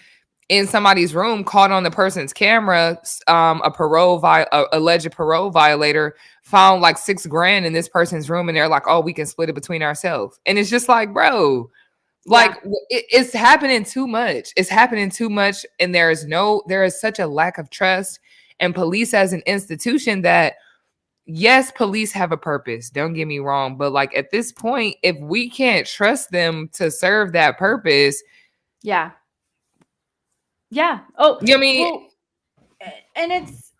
in somebody's room, caught on the person's camera, alleged parole violator found like $6,000 in this person's room, and they're like, "Oh, we can split it between ourselves." And it's just like, bro, it's happening too much. It's happening too much, and there is such a lack of trust in police as an institution that, yes, police have a purpose. Don't get me wrong. But like at this point, if we can't trust them to serve that purpose. Yeah. Yeah. Oh, you know what I mean? Well, and it's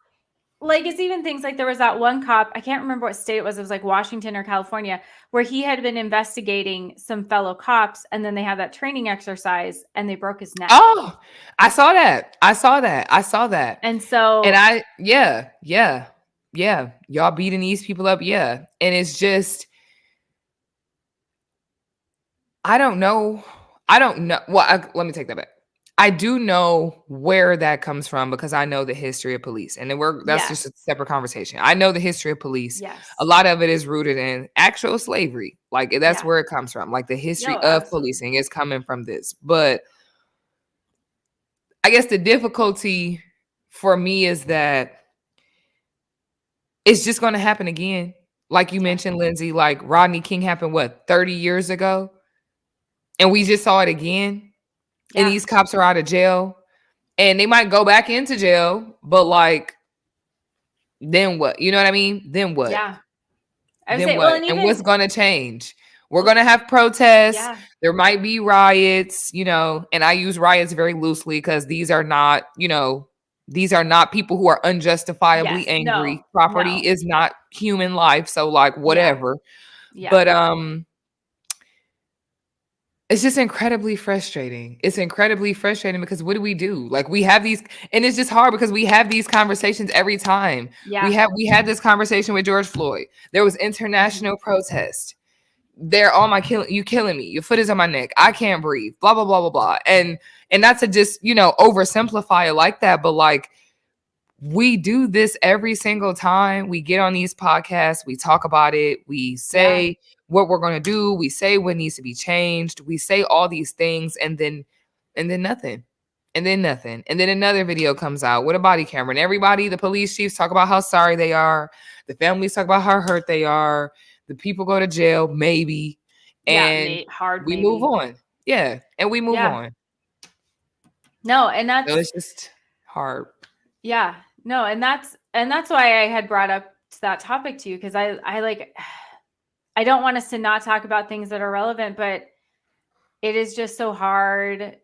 like, it's even things like there was that one cop, I can't remember what state it was like Washington or California, where he had been investigating some fellow cops, and then they had that training exercise and they broke his neck. Oh, I saw that. And so, and y'all beating these people up. Yeah. And it's just, I don't know. Well, let me take that back. I do know where that comes from because I know the history of police, and that's just a separate conversation. I know the history of police. Yes. A lot of it is rooted in actual slavery. Like that's where it comes from. Like the history of policing is coming from this. But I guess the difficulty for me is that it's just going to happen again. Like you mentioned, Lindsay, like Rodney King happened, 30 years ago? And we just saw it again. And these cops are out of jail. And they might go back into jail, but like, then what? You know what I mean? Then what? Yeah. Then what? And what's going to change? We're going to have protests. Yeah. There might be riots, and I use riots very loosely because these are not people who are unjustifiably angry. No, Property is not human life. So like whatever. Yeah. But It's just incredibly frustrating. It's incredibly frustrating because what do we do? Like we have these, and it's just hard because we have these conversations every time. Yeah. We had this conversation with George Floyd. There was international protest. They're all you killing me. Your foot is on my neck. I can't breathe. Blah blah blah blah blah. And not to just oversimplify it like that, but like we do this every single time we get on these podcasts. We talk about it. We say what we're going to do. We say what needs to be changed. We say all these things and then nothing. And then nothing. And then another video comes out with a body camera and everybody, the police chiefs talk about how sorry they are. The families talk about how hurt they are. The people go to jail, maybe. And we move on. Yeah. And we move on. No, and that's so it's just hard. Yeah. No, and that's why I had brought up that topic to you, because I don't want us to not talk about things that are relevant, but it is just so hard.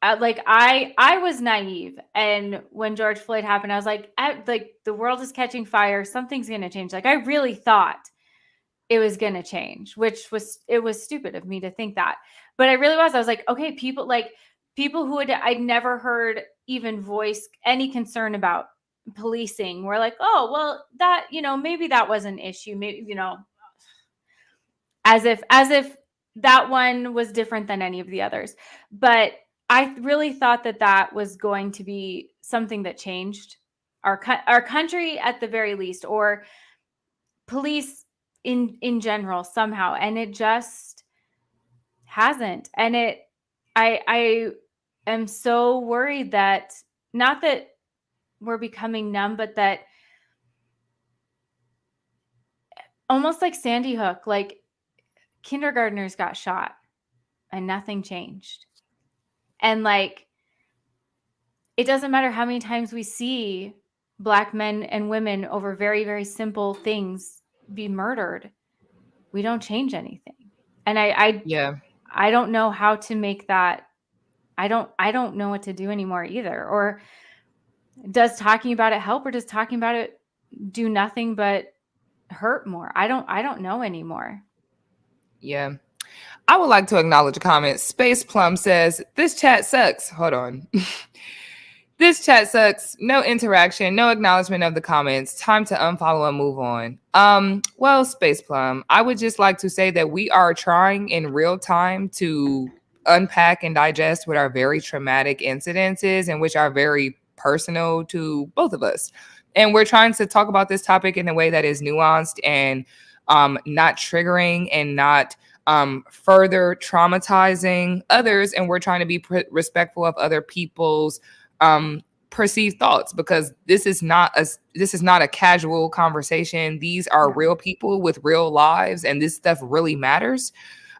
I was naive, and when George Floyd happened, I was like, the world is catching fire. Something's going to change. Like I really thought it was going to change, which was stupid of me to think that, but I really was. I was like, okay, people who I'd never heard even voice any concern about policing were like, oh, well, that, maybe that was an issue. Maybe, as if that one was different than any of the others. But I really thought that was going to be something that changed our country at the very least, or police in general somehow. And it just hasn't. And I am so worried that, not that we're becoming numb, but that almost like Sandy Hook, like kindergartners got shot and nothing changed. And like, it doesn't matter how many times we see Black men and women over very, very simple things be murdered. We don't change anything. And I don't know how to make that. I don't know what to do anymore either. Or does talking about it help, or does talking about it do nothing but hurt more? I don't know anymore. Yeah. I would like to acknowledge a comment. Space Plum says, this chat sucks. Hold on. This chat sucks. No interaction, no acknowledgement of the comments. Time to unfollow and move on. Well, Space Plum, I would just like to say that we are trying in real time to unpack and digest what are very traumatic incidences and which are very personal to both of us. And we're trying to talk about this topic in a way that is nuanced and not triggering and not further traumatizing others. And we're trying to be respectful of other people's perceived thoughts, because this is not a casual conversation. These are real people with real lives, and this stuff really matters.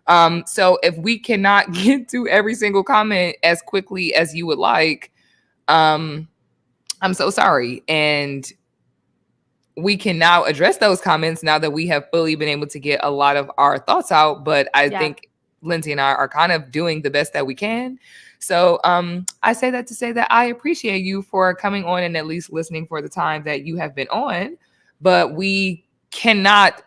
So if we cannot get to every single comment as quickly as you would like, I'm so sorry. And we can now address those comments now that we have fully been able to get a lot of our thoughts out. But I think Lindsay and I are kind of doing the best that we can. So I say that to say that I appreciate you for coming on and at least listening for the time that you have been on. But we cannot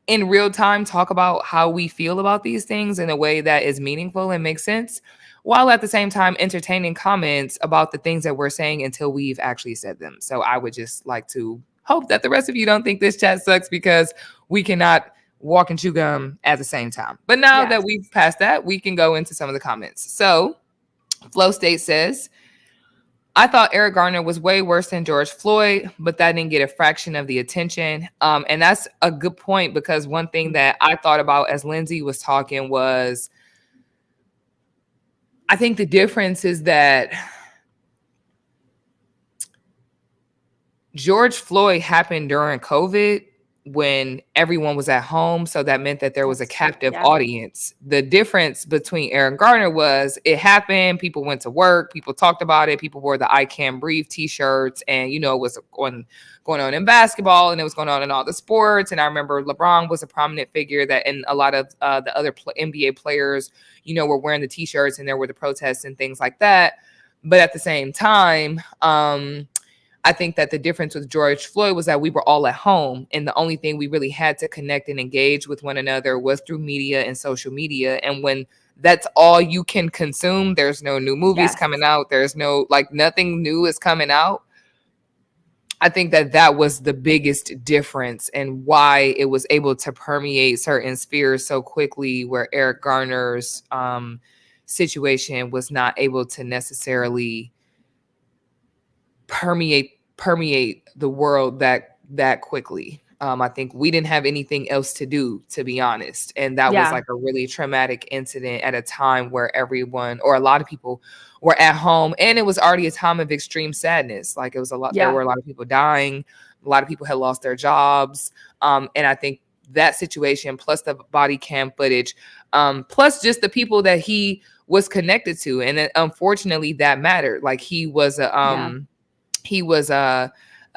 in real time talk about how we feel about these things in a way that is meaningful and makes sense, while at the same time entertaining comments about the things that we're saying until we've actually said them. So I would just like to hope that the rest of you don't think this chat sucks, because we cannot walk and chew gum at the same time. But now that we've passed that, we can go into some of the comments. So Flow State says, I thought Eric Garner was way worse than George Floyd, but that didn't get a fraction of the attention. And that's a good point, because one thing that I thought about as Lindsay was talking was, I think the difference is that George Floyd happened during COVID when everyone was at home. So that meant that there was a captive audience. The difference between Eric Garner was it happened. People went to work. People talked about it. People wore the I Can Breathe t-shirts. And, it was going on in basketball, and it was going on in all the sports. And I remember LeBron was a prominent figure that, and a lot of the other NBA players, were wearing the t-shirts, and there were the protests and things like that. But at the same time, I think that the difference with George Floyd was that we were all at home, and the only thing we really had to connect and engage with one another was through media and social media. And when that's all you can consume, there's no new movies coming out, there's no, like, nothing new is coming out. I think that that was the biggest difference and why it was able to permeate certain spheres so quickly, where Eric Garner's situation was not able to necessarily permeate the world that quickly. I think we didn't have anything else to do, to be honest. And that was like a really traumatic incident at a time where everyone, or a lot of people, were at home, and it was already a time of extreme sadness. Like, it was a lot, there were a lot of people dying, a lot of people had lost their jobs. And I think that situation, plus the body cam footage, plus just the people that he was connected to. And then, unfortunately, that mattered. Like, he was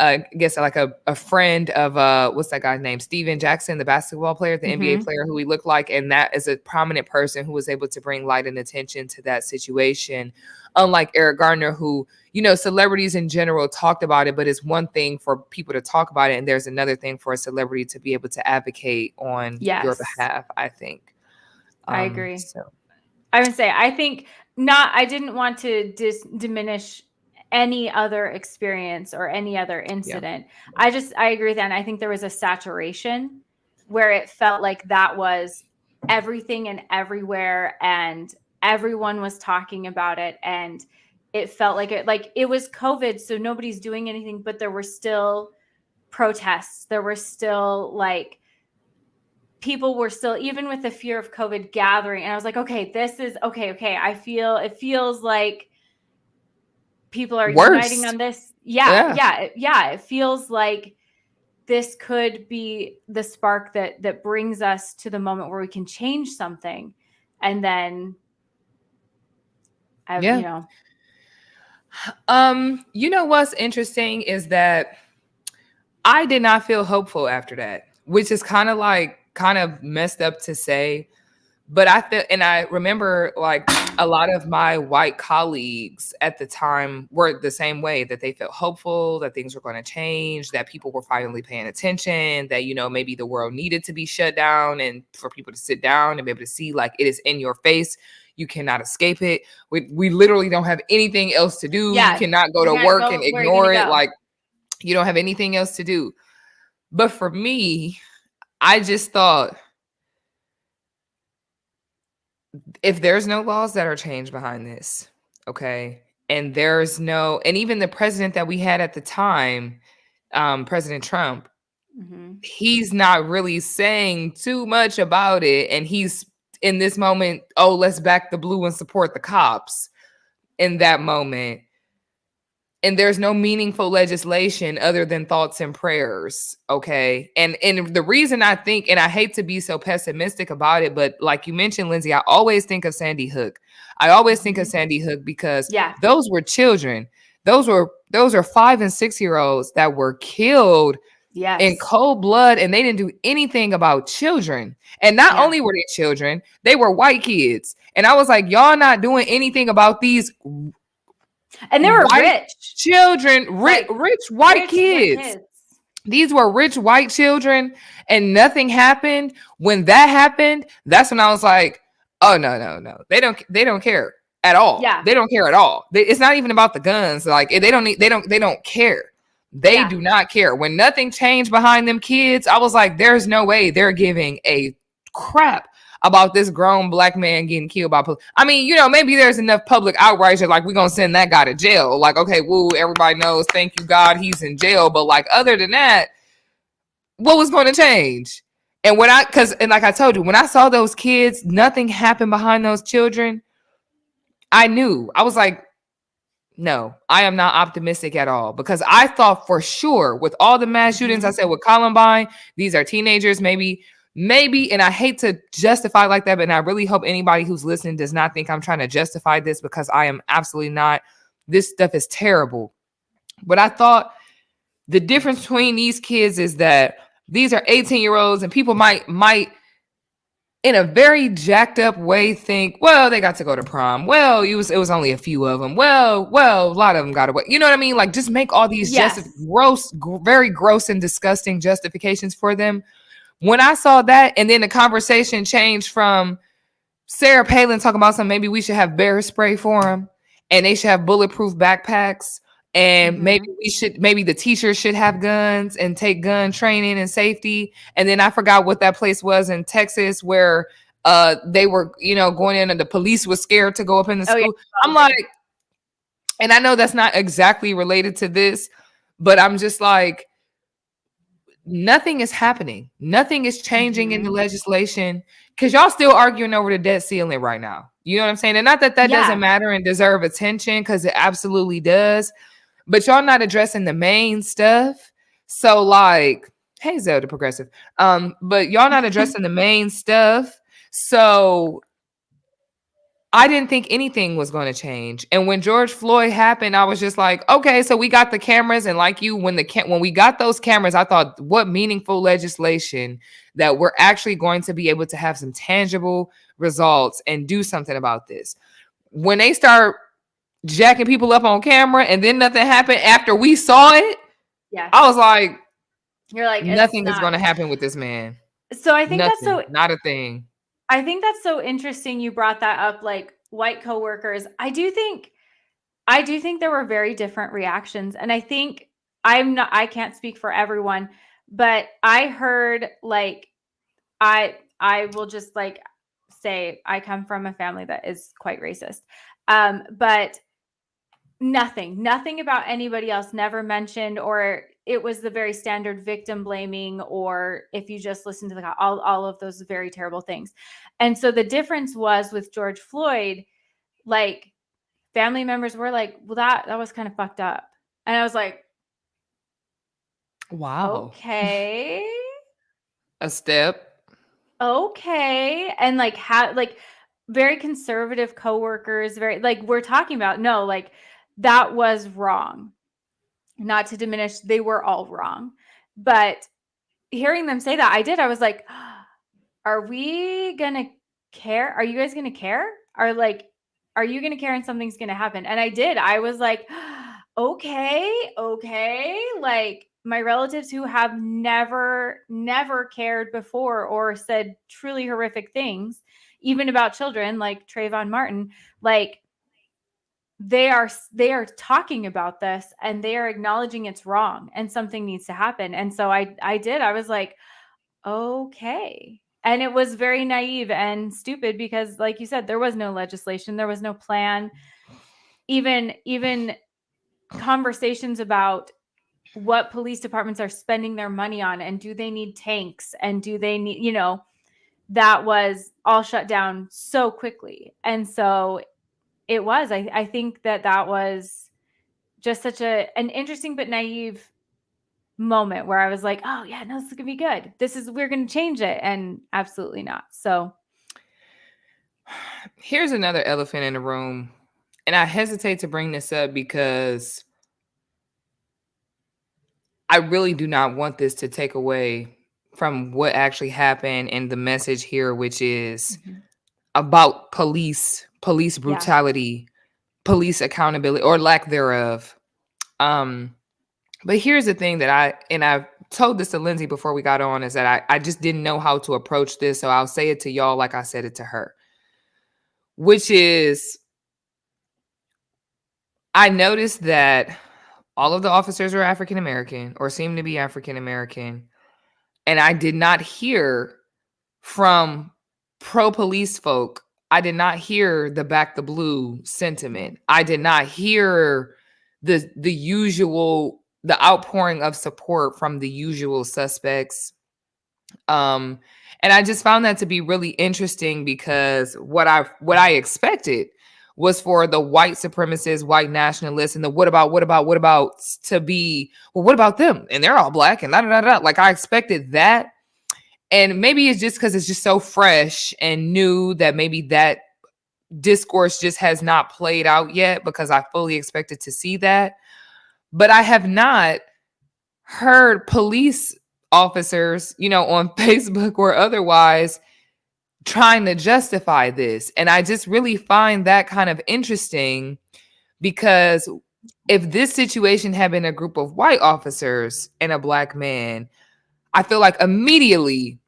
I guess like a friend of what's that guy's name? Steven Jackson, the basketball player, the NBA player who he looked like. And that is a prominent person who was able to bring light and attention to that situation. Unlike Eric Garner, who, you know, celebrities in general talked about it, but it's one thing for people to talk about it, and there's another thing for a celebrity to be able to advocate on your behalf, I think. I agree. So I would say, I think I didn't want to diminish any other experience or any other incident. I agree with that. And I think there was a saturation where it felt like that was everything and everywhere, and everyone was talking about it, and it felt like it was COVID, so nobody's doing anything, but there were still protests. There were still, like, people were still, even with the fear of COVID, gathering. And I was like, okay, this is okay. It feels like people are uniting on this. It feels like this could be the spark that brings us to the moment where we can change something. And then you know what's interesting is that I did not feel hopeful after that, which is kind of messed up to say. But I remember, like, a lot of my white colleagues at the time were the same way, that they felt hopeful that things were going to change, that people were finally paying attention, that, you know, maybe the world needed to be shut down and for people to sit down and be able to see, like, it is in your face. You cannot escape it. We literally don't have anything else to do. You cannot go to work and ignore it. Like, you don't have anything else to do. But for me, I just thought, if there's no laws that are changed behind this, okay, and even the president that we had at the time, President Trump, he's not really saying too much about it, and he's in this moment, oh, let's back the blue and support the cops in that moment. And there's no meaningful legislation other than thoughts and prayers, okay? And the reason I think, and I hate to be so pessimistic about it, but like you mentioned, Lindsay, I always think of Sandy Hook. I always think of Sandy Hook because those were children. Those are 5 and 6 year olds that were killed in cold blood, and they didn't do anything about children. And not only were they children, they were white kids. And I was like, y'all not doing anything about these. And they were rich children, rich white kids. These were rich white children, and nothing happened. When that happened, that's when I was like, oh, no. They don't care at all. Yeah. They don't care at all. It's not even about the guns. Like, they don't care. They do not care. When nothing changed behind them kids, I was like, there's no way they're giving a crap about this grown black man getting killed by police. I mean, you know, maybe there's enough public outrage, like, we're gonna send that guy to jail. Like, okay, woo, everybody knows, thank you God, he's in jail. But, like, other than that, what was going to change? And like I told you, when I saw those kids, nothing happened behind those children, I knew. I was like, no, I am not optimistic at all, because I thought for sure with all the mass shootings, I said with Columbine, these are teenagers, maybe, and I hate to justify like that, but I really hope anybody who's listening does not think I'm trying to justify this, because I am absolutely not. This stuff is terrible. But I thought the difference between these kids is that these are 18-year-olds, and people might in a very jacked up way think, well, they got to go to prom. Well, it was only a few of them. Well, a lot of them got away. You know what I mean? Like, just make all these very gross and disgusting justifications for them. When I saw that, and then the conversation changed from Sarah Palin talking about something, maybe we should have bear spray for them, and they should have bulletproof backpacks, and maybe the teachers should have guns and take gun training and safety. And then I forgot what that place was in Texas where they were, going in and the police was scared to go up in the school. Yeah. I'm like, and I know that's not exactly related to this, but I'm just like, nothing is happening. Nothing is changing in the legislation because y'all still arguing over the debt ceiling right now. You know what I'm saying? And not that doesn't matter and deserve attention, because it absolutely does. But y'all not addressing the main stuff. So like, hey, Zelda Progressive. But y'all not addressing the main stuff. So I didn't think anything was going to change. And when George Floyd happened, I was just like, okay, so we got the cameras. And like you, when we got those cameras, I thought, what meaningful legislation that we're actually going to be able to have some tangible results and do something about this. When they start jacking people up on camera and then nothing happened after we saw it, I was like, you're like, nothing is going to happen with this man. So I think that's not a thing. I think that's so interesting you brought that up, like white coworkers. I do think there were very different reactions. And I think I can't speak for everyone, but I heard like, I will just like say I come from a family that is quite racist. But nothing about anybody else never mentioned, or it was the very standard victim blaming, or if you just listen to all of those very terrible things. And so the difference was with George Floyd, like family members were like, well, that was kind of fucked up. And I was like, wow. Okay. A step. Okay. And like very conservative coworkers, very like we're talking about, no, like that was wrong. Not to diminish, they were all wrong. But hearing them say that, I was like, are we going to care? Are you guys going to care? Are you going to care and something's going to happen? And I did. I was like, okay. Like my relatives who have never cared before or said truly horrific things, even about children like Trayvon Martin, like they are talking about this and they are acknowledging it's wrong and something needs to happen. And so I was like, okay. And it was very naive and stupid because like you said, there was no legislation, there was no plan, even conversations about what police departments are spending their money on and do they need tanks and do they need, that was all shut down so quickly. And so it was, I think that was just such an interesting but naive moment where I was like, oh yeah, no, this is gonna be good. We're gonna change it. And absolutely not. So here's another elephant in the room. And I hesitate to bring this up because I really do not want this to take away from what actually happened and the message here, which is about police brutality, police accountability or lack thereof. But here's the thing that I told this to Lindsay before we got on, is that I just didn't know how to approach this. So I'll say it to y'all like I said it to her, which is I noticed that all of the officers are African-American or seem to be African-American. And I did not hear from pro-police folk. I did not hear the back the blue sentiment. I did not hear the outpouring of support from the usual suspects. And I just found that to be really interesting because what I expected was for the white supremacists, white nationalists, and the what about to be, well, what about them? And they're all black and da da da. Like I expected that. And maybe it's just because it's just so fresh and new that maybe that discourse just has not played out yet, because I fully expected to see that. But I have not heard police officers, on Facebook or otherwise, trying to justify this. And I just really find that kind of interesting, because if this situation had been a group of white officers and a black man, I feel like immediately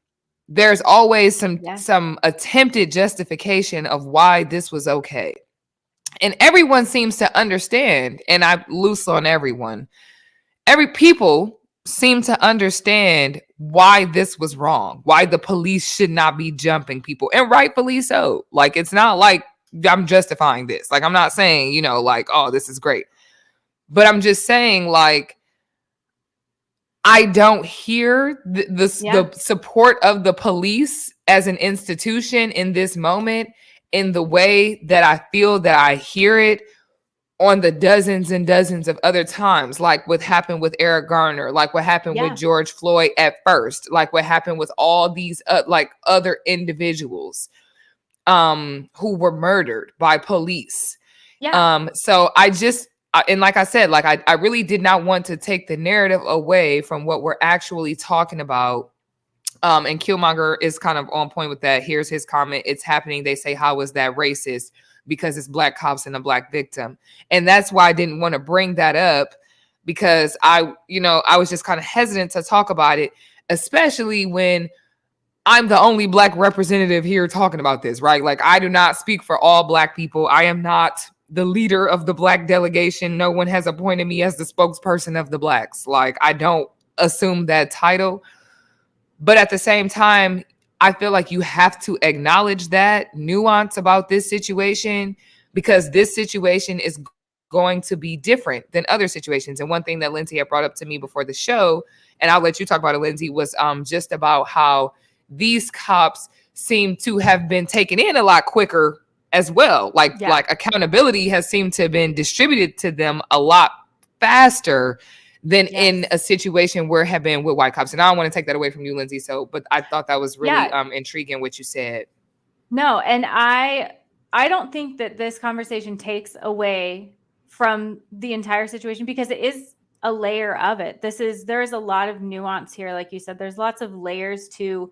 there's always some attempted justification of why this was okay. And everyone seems to understand, and I'm loose on everyone. People seem to understand why this was wrong, why the police should not be jumping people, and rightfully so. Like, it's not like I'm justifying this. Like, I'm not saying, like, oh, this is great. But I'm just saying, like, I don't hear the support of the police as an institution in this moment in the way that I feel that I hear it on the dozens and dozens of other times, like what happened with Eric Garner, like what happened with George Floyd at first, like what happened with all these like other individuals who were murdered by police. So and like I said, like I really did not want to take the narrative away from what we're actually talking about. And Killmonger is kind of on point with that. Here's his comment. It's happening. They say, how is that racist? Because it's black cops and a black victim. And that's why I didn't want to bring that up, because I was just kind of hesitant to talk about it, especially when I'm the only black representative here talking about this, right? Like, I do not speak for all black people. I am not the leader of the black delegation. No one has appointed me as the spokesperson of the blacks. Like, I don't assume that title. But at the same time, I feel like you have to acknowledge that nuance about this situation, because this situation is going to be different than other situations. And one thing that Lindsay had brought up to me before the show, and I'll let you talk about it, Lindsay, was just about how these cops seem to have been taken in a lot quicker as well. Like accountability has seemed to have been distributed to them a lot faster than in a situation where it had been with white cops. And I don't want to take that away from you, Lindsay. But I thought that was really intriguing what you said. No, and I don't think that this conversation takes away from the entire situation, because it is a layer of it. There is a lot of nuance here. Like you said, there's lots of layers to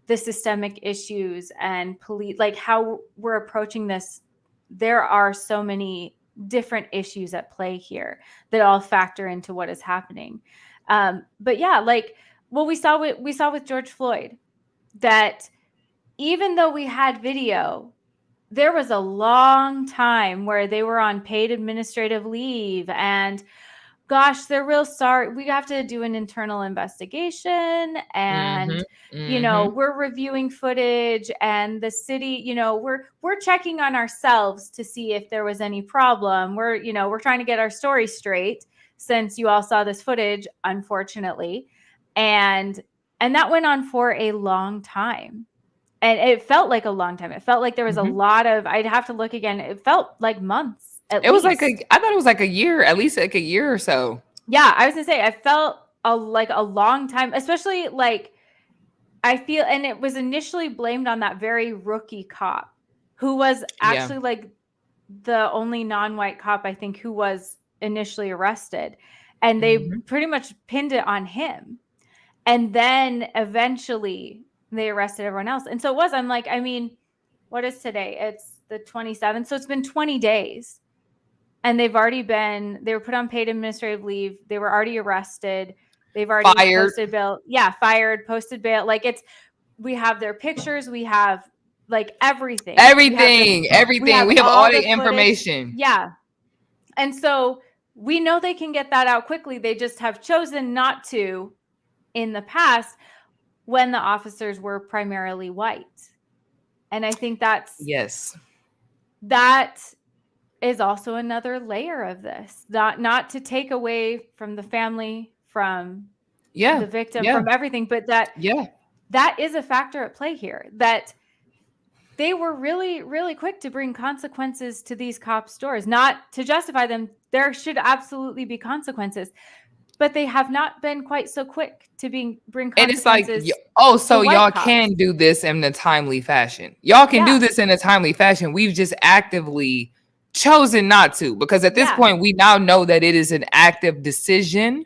the systemic issues and police, like how we're approaching this. There are so many different issues at play here that all factor into what is happening. But yeah, like what we saw with George Floyd, that even though we had video, there was a long time where they were on paid administrative leave, and gosh, they're real sorry. We have to do an internal investigation, and we're reviewing footage, and the city, we're checking on ourselves to see if there was any problem. We're trying to get our story straight, since you all saw this footage, unfortunately. And that went on for a long time. And it felt like a long time. It felt like there was a lot of, I'd have to look again. It felt like months. I thought it was like a year, at least like a year or so. Yeah, I was gonna say, I felt like a long time, especially like I feel, and it was initially blamed on that very rookie cop who was actually like the only non-white cop, I think, who was initially arrested. And they pretty much pinned it on him. And then eventually they arrested everyone else. And so I'm like, I mean, what is today? It's the 27th. So it's been 20 days. And they were put on paid administrative leave. They were already arrested. They've already posted bail. Yeah, fired, posted bail. Like we have their pictures. We have like everything. Everything. We have all the information. Yeah. And so we know they can get that out quickly. They just have chosen not to in the past, when the officers were primarily white. And I think that is also another layer of this, not to take away from the family, from the victim, from everything, but that is a factor at play here, that they were really, really quick to bring consequences to these cops' doors, not to justify them. There should absolutely be consequences, but they have not been quite so quick to bring consequences. And it's like, so y'all can do this in a timely fashion. Y'all can do this in a timely fashion. We've just actively chosen not to, because at this point, we now know that it is an active decision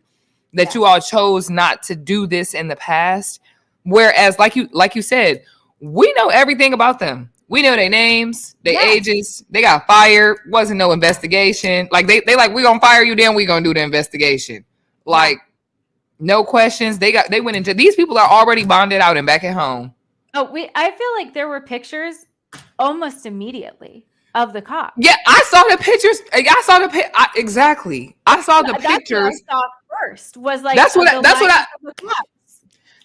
that you all chose not to do this in the past. Whereas, like you said, We know everything about them. We know their names, their Yes. ages. They got fired. Wasn't no investigation. Like they like, we gonna fire you, then we gonna do the investigation. Like no questions. They went into, these people are already bonded out and back at home. Oh, I feel like there were pictures almost immediately of the cops. Yeah, I saw the pictures. Exactly. I saw the That's what pictures. I saw first. Was like That's what the I lines of the cops.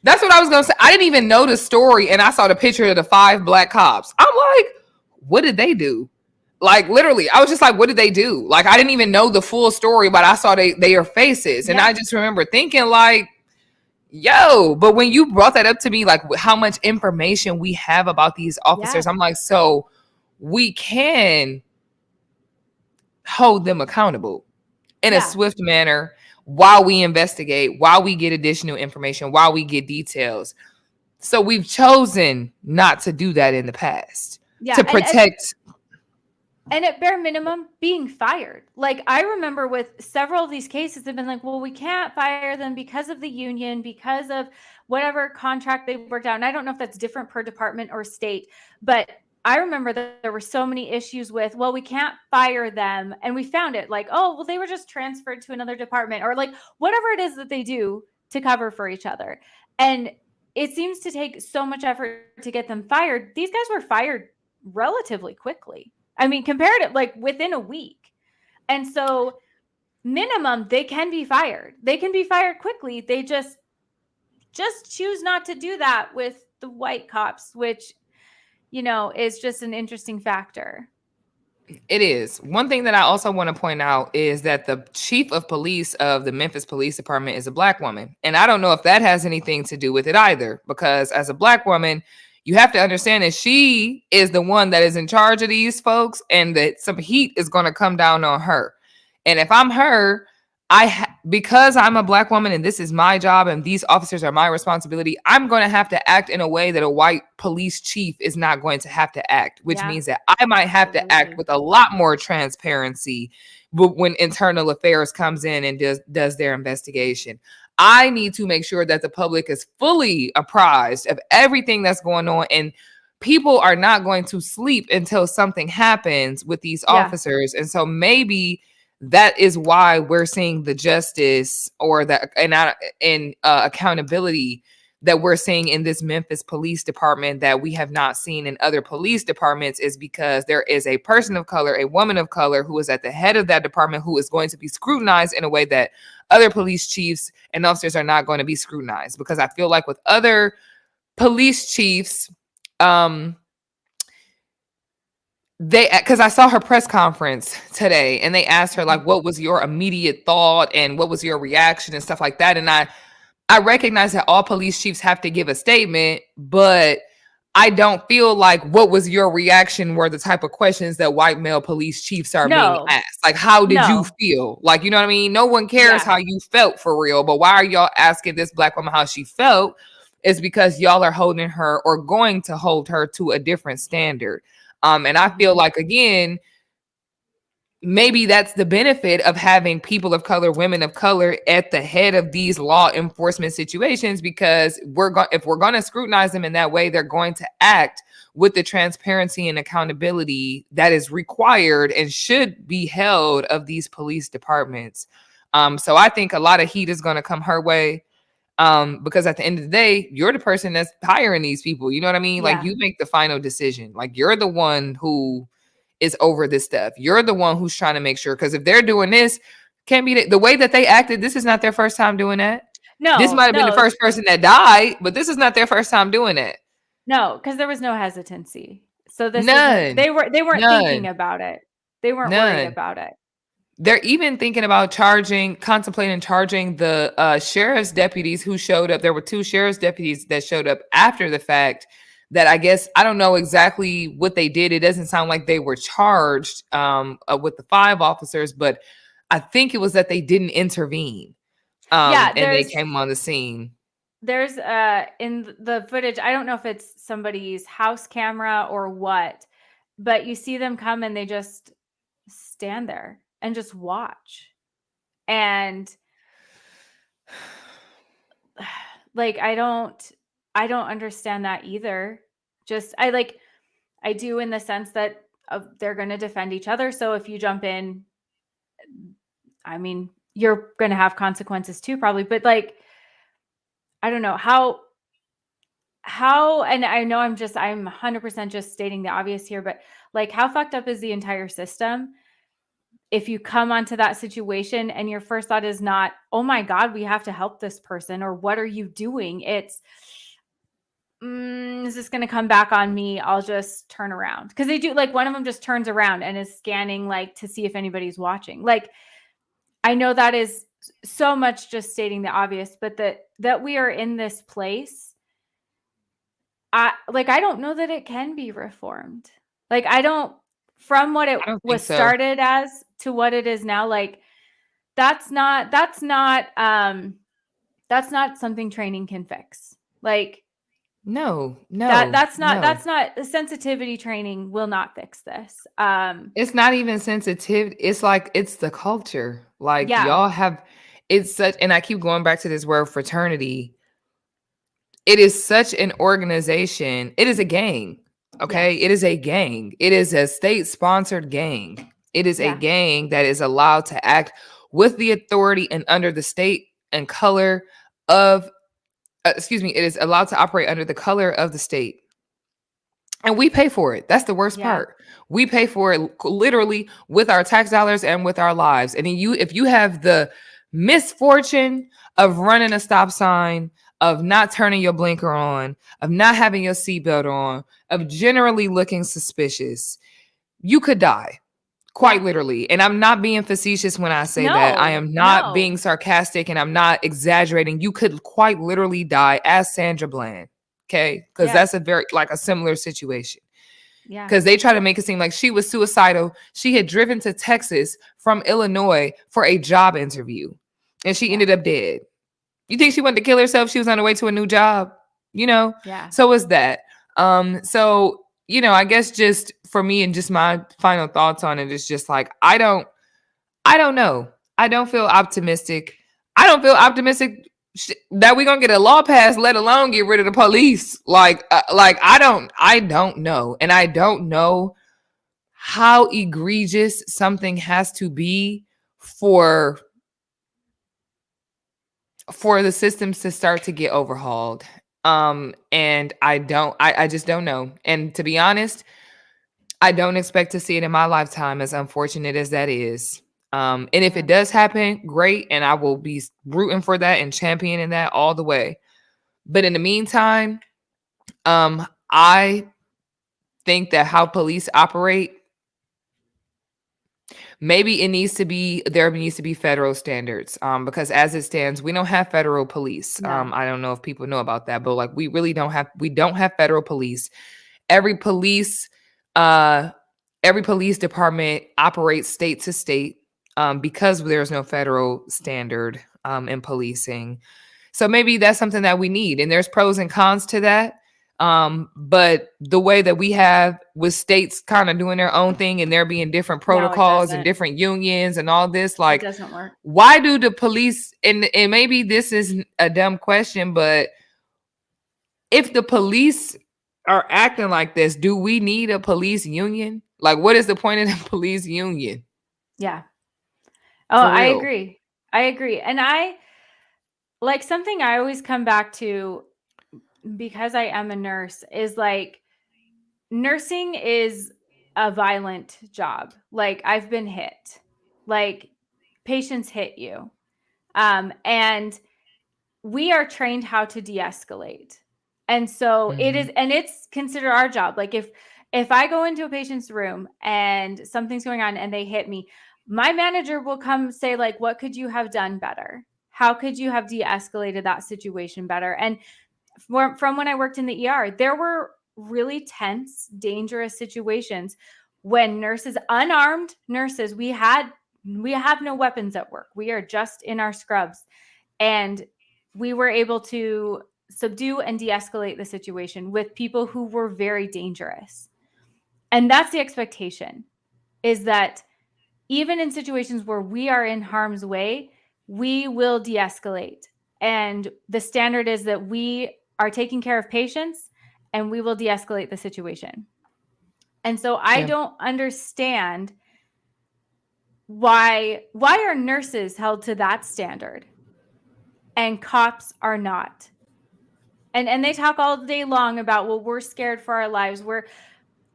That's what I was gonna say. I didn't even know the story, and I saw the picture of the 5 black cops. I'm like, what did they do? Like literally, I was just like, what did they do? Like I didn't even know the full story, but I saw their faces, and I just remember thinking like, yo. But when you brought that up to me, like how much information we have about these officers, I'm like, so we can hold them accountable in a swift manner while we investigate, while we get additional information, while we get details. So we've chosen not to do that in the past to protect. And at bare minimum, being fired. Like I remember with several of these cases, they've been like, well, we can't fire them because of the union, because of whatever contract they've worked out. And I don't know if that's different per department or state, but I remember that there were so many issues with, well, we can't fire them. And we found it like, oh, well, they were just transferred to another department or like whatever it is that they do to cover for each other. And it seems to take so much effort to get them fired. These guys were fired relatively quickly. I mean, comparative, like within a week. And so minimum, they can be fired. They can be fired quickly. They just choose not to do that with the white cops, which, you know, is just an interesting factor. It is. One thing that I also want to point out is that the chief of police of the Memphis Police Department is a black woman. And I don't know if that has anything to do with it either, because as a black woman, you have to understand that she is the one that is in charge of these folks and that some heat is going to come down on her. And if I'm her, because I'm a black woman and this is my job and these officers are my responsibility, I'm going to have to act in a way that a white police chief is not going to have to act, which means that I might have to act with a lot more transparency when internal affairs comes in and does their investigation. I need to make sure that the public is fully apprised of everything that's going on, and people are not going to sleep until something happens with these officers. And so maybe that is why we're seeing the justice or the accountability that we're seeing in this Memphis Police Department that we have not seen in other police departments, is because there is a person of color, a woman of color, who is at the head of that department, who is going to be scrutinized in a way that other police chiefs and officers are not going to be scrutinized. Because I feel like with other police chiefs, because I saw her press conference today and they asked her, like, what was your immediate thought and what was your reaction and stuff like that. And I recognize that all police chiefs have to give a statement, but I don't feel like what was your reaction were the type of questions that white male police chiefs are being asked. Like, how did you feel? Like, you know what I mean? No one cares how you felt for real, but why are y'all asking this black woman how she felt? Is because y'all are holding her or going to hold her to a different standard. And I feel like, again, maybe that's the benefit of having people of color, women of color at the head of these law enforcement situations, because if we're going to scrutinize them in that way, they're going to act with the transparency and accountability that is required and should be held of these police departments. So I think a lot of heat is going to come her way. Because at the end of the day, you're the person that's hiring these people. You know what I mean? Like, you make the final decision. Like, you're the one who is over this stuff. You're the one who's trying to make sure. Because if they're doing this, can't be the way that they acted. This is not their first time doing that. No, this might have been the first person that died, but this is not their first time doing that. No, because there was no hesitancy. So this they weren't thinking about it. They weren't worried about it. They're even thinking about contemplating charging the sheriff's deputies who showed up. There were 2 sheriff's deputies that showed up after the fact that I guess, I don't know exactly what they did. It doesn't sound like they were charged with the 5 officers, but I think it was that they didn't intervene. And they came on the scene. There's in the footage, I don't know if it's somebody's house camera or what, but you see them come and they just stand there and just watch. And like, I don't understand that either. I do in the sense that they're going to defend each other. So if you jump in, I mean, you're going to have consequences too, probably. But like, I don't know how, and I know I'm 100% just stating the obvious here, but like, how fucked up is the entire system if you come onto that situation and your first thought is not, oh my God, we have to help this person, or what are you doing? It's, is this going to come back on me? I'll just turn around. Because they do, like, one of them just turns around and is scanning, like, to see if anybody's watching. Like, I know that is so much just stating the obvious, but that we are in this place, I don't know that it can be reformed. Like, from what it was started as to what it is now, like, that's not something training can fix. Like, no, that's not sensitivity training will not fix this. It's not even sensitive. It's like, it's the culture. Like, y'all have, it's such, and I keep going back to this word fraternity. It is such an organization. It is a gang. Okay. Yeah. It is a gang. It is a state-sponsored gang. It is a gang that is allowed to act with the authority and under the state and color of, it is allowed to operate under the color of the state. And we pay for it. That's the worst part. We pay for it literally with our tax dollars and with our lives. And if you have the misfortune of running a stop sign, of not turning your blinker on, of not having your seatbelt on, of generally looking suspicious, you could die. Quite literally. And I'm not being facetious when I say that. I am not being sarcastic, and I'm not exaggerating. You could quite literally die as Sandra Bland. Okay. Because that's a similar situation. Yeah. Because they try to make it seem like she was suicidal. She had driven to Texas from Illinois for a job interview, and she ended up dead. You think she wanted to kill herself? She was on her way to a new job, Yeah. So is that. So, I guess just for me, and just my final thoughts on it is just like, I don't know. I don't feel optimistic. I don't feel optimistic that we're going to get a law passed, let alone get rid of the police. I don't know. And I don't know how egregious something has to be for the systems to start to get overhauled. And I just don't know. And to be honest, I don't expect to see it in my lifetime, as unfortunate as that is. And if it does happen, great. And I will be rooting for that and championing that all the way. But in the meantime, I think that how police operate, maybe there needs to be federal standards, because as it stands, we don't have federal police. No. I don't know if people know about that, but like, we don't have federal police. Every police department operates state to state, because there's no federal standard in policing. So maybe that's something that we need, and there's pros and cons to that. But the way that we have with states kind of doing their own thing, and there being different protocols and different unions and all this, like, it doesn't work. Why do the police, and maybe this is a dumb question, but if the police are acting like this, do we need a police union? Like, what is the point of the police union? Yeah. Oh, I agree. And something I always come back to, because I am a nurse, is like, nursing is a violent job. Like, I've been hit, like, patients hit you. And we are trained how to de-escalate. And so it's considered our job. Like, if I go into a patient's room and something's going on and they hit me, my manager will come say, like, what could you have done better? How could you have de-escalated that situation better? And from when I worked in the ER, there were really tense, dangerous situations when nurses, unarmed nurses, we have no weapons at work. We are just in our scrubs, and we were able to subdue and de-escalate the situation with people who were very dangerous. And that's the expectation, is that even in situations where we are in harm's way, we will de-escalate. And the standard is that we are taking care of patients, and we will de-escalate the situation. And so I don't understand why are nurses held to that standard and cops are not. And they talk all day long about, well, we're scared for our lives.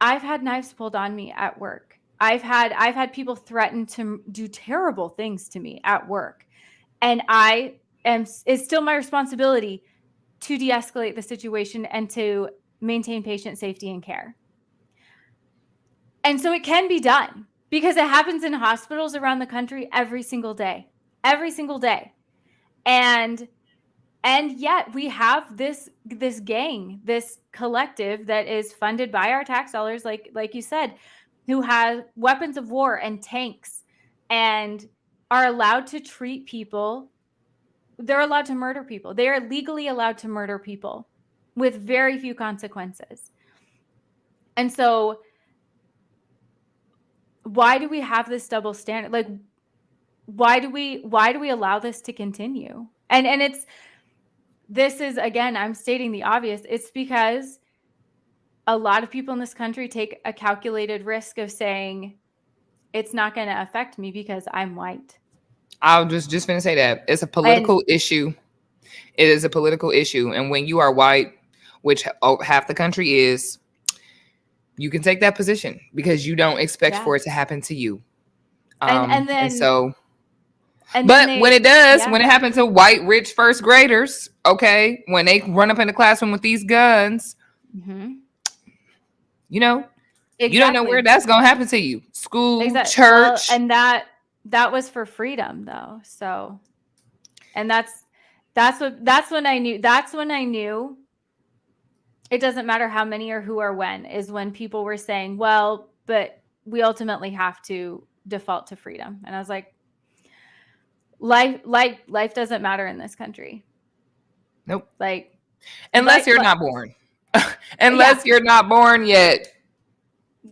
I've had knives pulled on me at work. I've had people threaten to do terrible things to me at work. And it's still my responsibility to de-escalate the situation and to maintain patient safety and care. And so it can be done because it happens in hospitals around the country every single day. And yet we have this gang, this collective that is funded by our tax dollars, like you said, who has weapons of war and tanks and are allowed to treat people. They're allowed to murder people. They are legally allowed to murder people with very few consequences. And so why do we have this double standard? Like, why do we allow this to continue? And this is, again, I'm stating the obvious. It's because a lot of people in this country take a calculated risk of saying it's not going to affect me because I'm white. I was just going to say that it's a political issue. It is a political issue. And when you are white, which half the country is, you can take that position because you don't expect for it to happen to you. When it does, when it happens to white, rich first graders, okay, when they run up in the classroom with these guns, you know, you don't know where that's going to happen to you. School, church. Well, and that was for freedom though. So, and that's when I knew it doesn't matter how many or who or when, is when people were saying, well, but we ultimately have to default to freedom. And I was like, life doesn't matter in this country. Nope. Like, unless you're not born. Unless you're not born yet.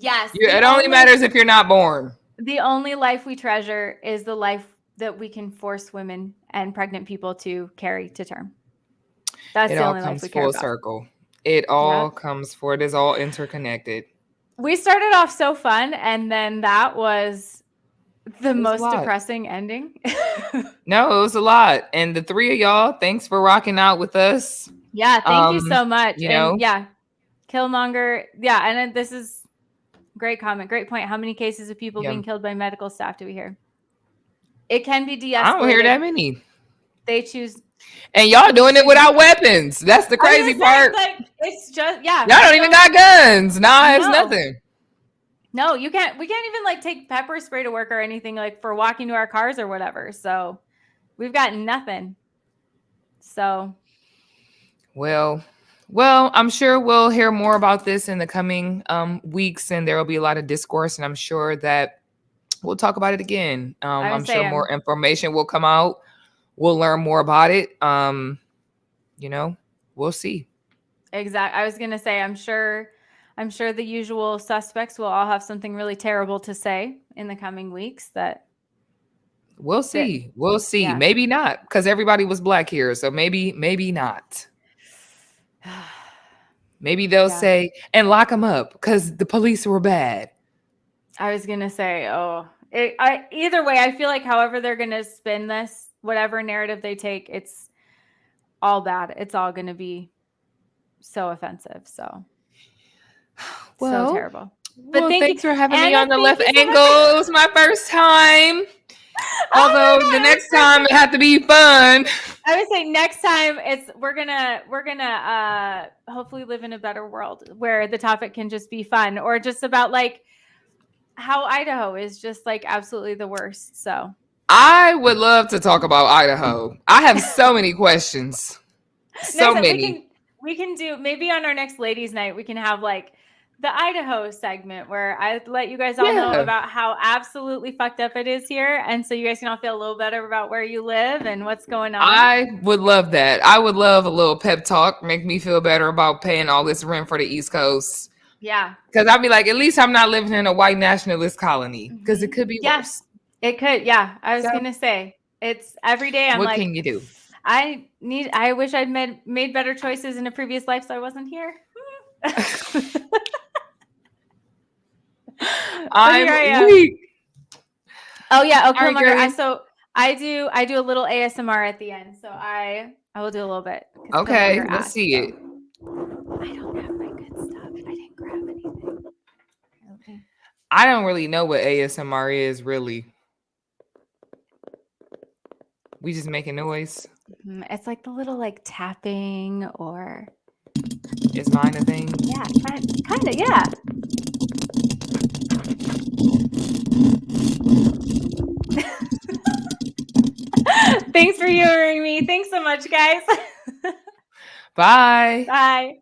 Yes. It only matters if you're not born. The only life we treasure is the life that we can force women and pregnant people to carry to term. That's the only life we care about. Full circle. It all comes for it is all interconnected. We started off so fun, and then that was the most depressing ending. No, it was a lot. And the three of y'all, thanks for rocking out with us. Yeah, thank you so much. Killmonger. Yeah, and this is great comment, great point. How many cases of people being killed by medical staff do we hear? It can be de-escalated. I don't hear that many. They choose. And y'all doing it without weapons. That's the crazy part. Like, it's just, y'all don't even got guns, knives, nothing. No, you can't. We can't even like take pepper spray to work or anything, like for walking to our cars or whatever. So we've got nothing. So. Well, I'm sure we'll hear more about this in the coming weeks, and there will be a lot of discourse, and I'm sure that we'll talk about it again. I'm sure more information will come out. We'll learn more about it. We'll see. Exactly. I was going to say, I'm sure the usual suspects will all have something really terrible to say in the coming weeks that we'll see. Yeah. Maybe not, because everybody was black here. So maybe not. Maybe they'll say, and lock them up because the police were bad. I was going to say, either way, I feel like however they're going to spin this, whatever narrative they take, it's all bad. It's all going to be so offensive. So terrible. But thanks for having me on the left angle. It was my first time. Although the next time it had to be fun. I would say next time we're gonna hopefully live in a better world where the topic can just be fun, or just about like how Idaho is just like absolutely the worst. So I would love to talk about Idaho. I have so many questions. So many. We can do maybe on our next ladies' night, we can have like the Idaho segment where I let you guys all know about how absolutely fucked up it is here. And so you guys can all feel a little better about where you live and what's going on. I would love that. I would love a little pep talk, make me feel better about paying all this rent for the East Coast. Yeah. Because I'd be like, at least I'm not living in a white nationalist colony, because it could be worse. It could. Yeah. I was going to say, it's every day. I'm what like, can you do? I wish I'd made better choices in a previous life so I wasn't here. I'm weak. Oh yeah, okay, All right, Killmonger. girl. So I do a little ASMR at the end. So I will do a little bit. 'cause Okay, Killmonger let's asked, see it. I don't have my good stuff. I didn't grab anything. Okay. I don't really know what ASMR is, really. We just making noise. It's like the little like tapping or Is mine a thing? yeah, kind of yeah. Thanks for humoring me. Thanks so much, guys. Bye. Bye.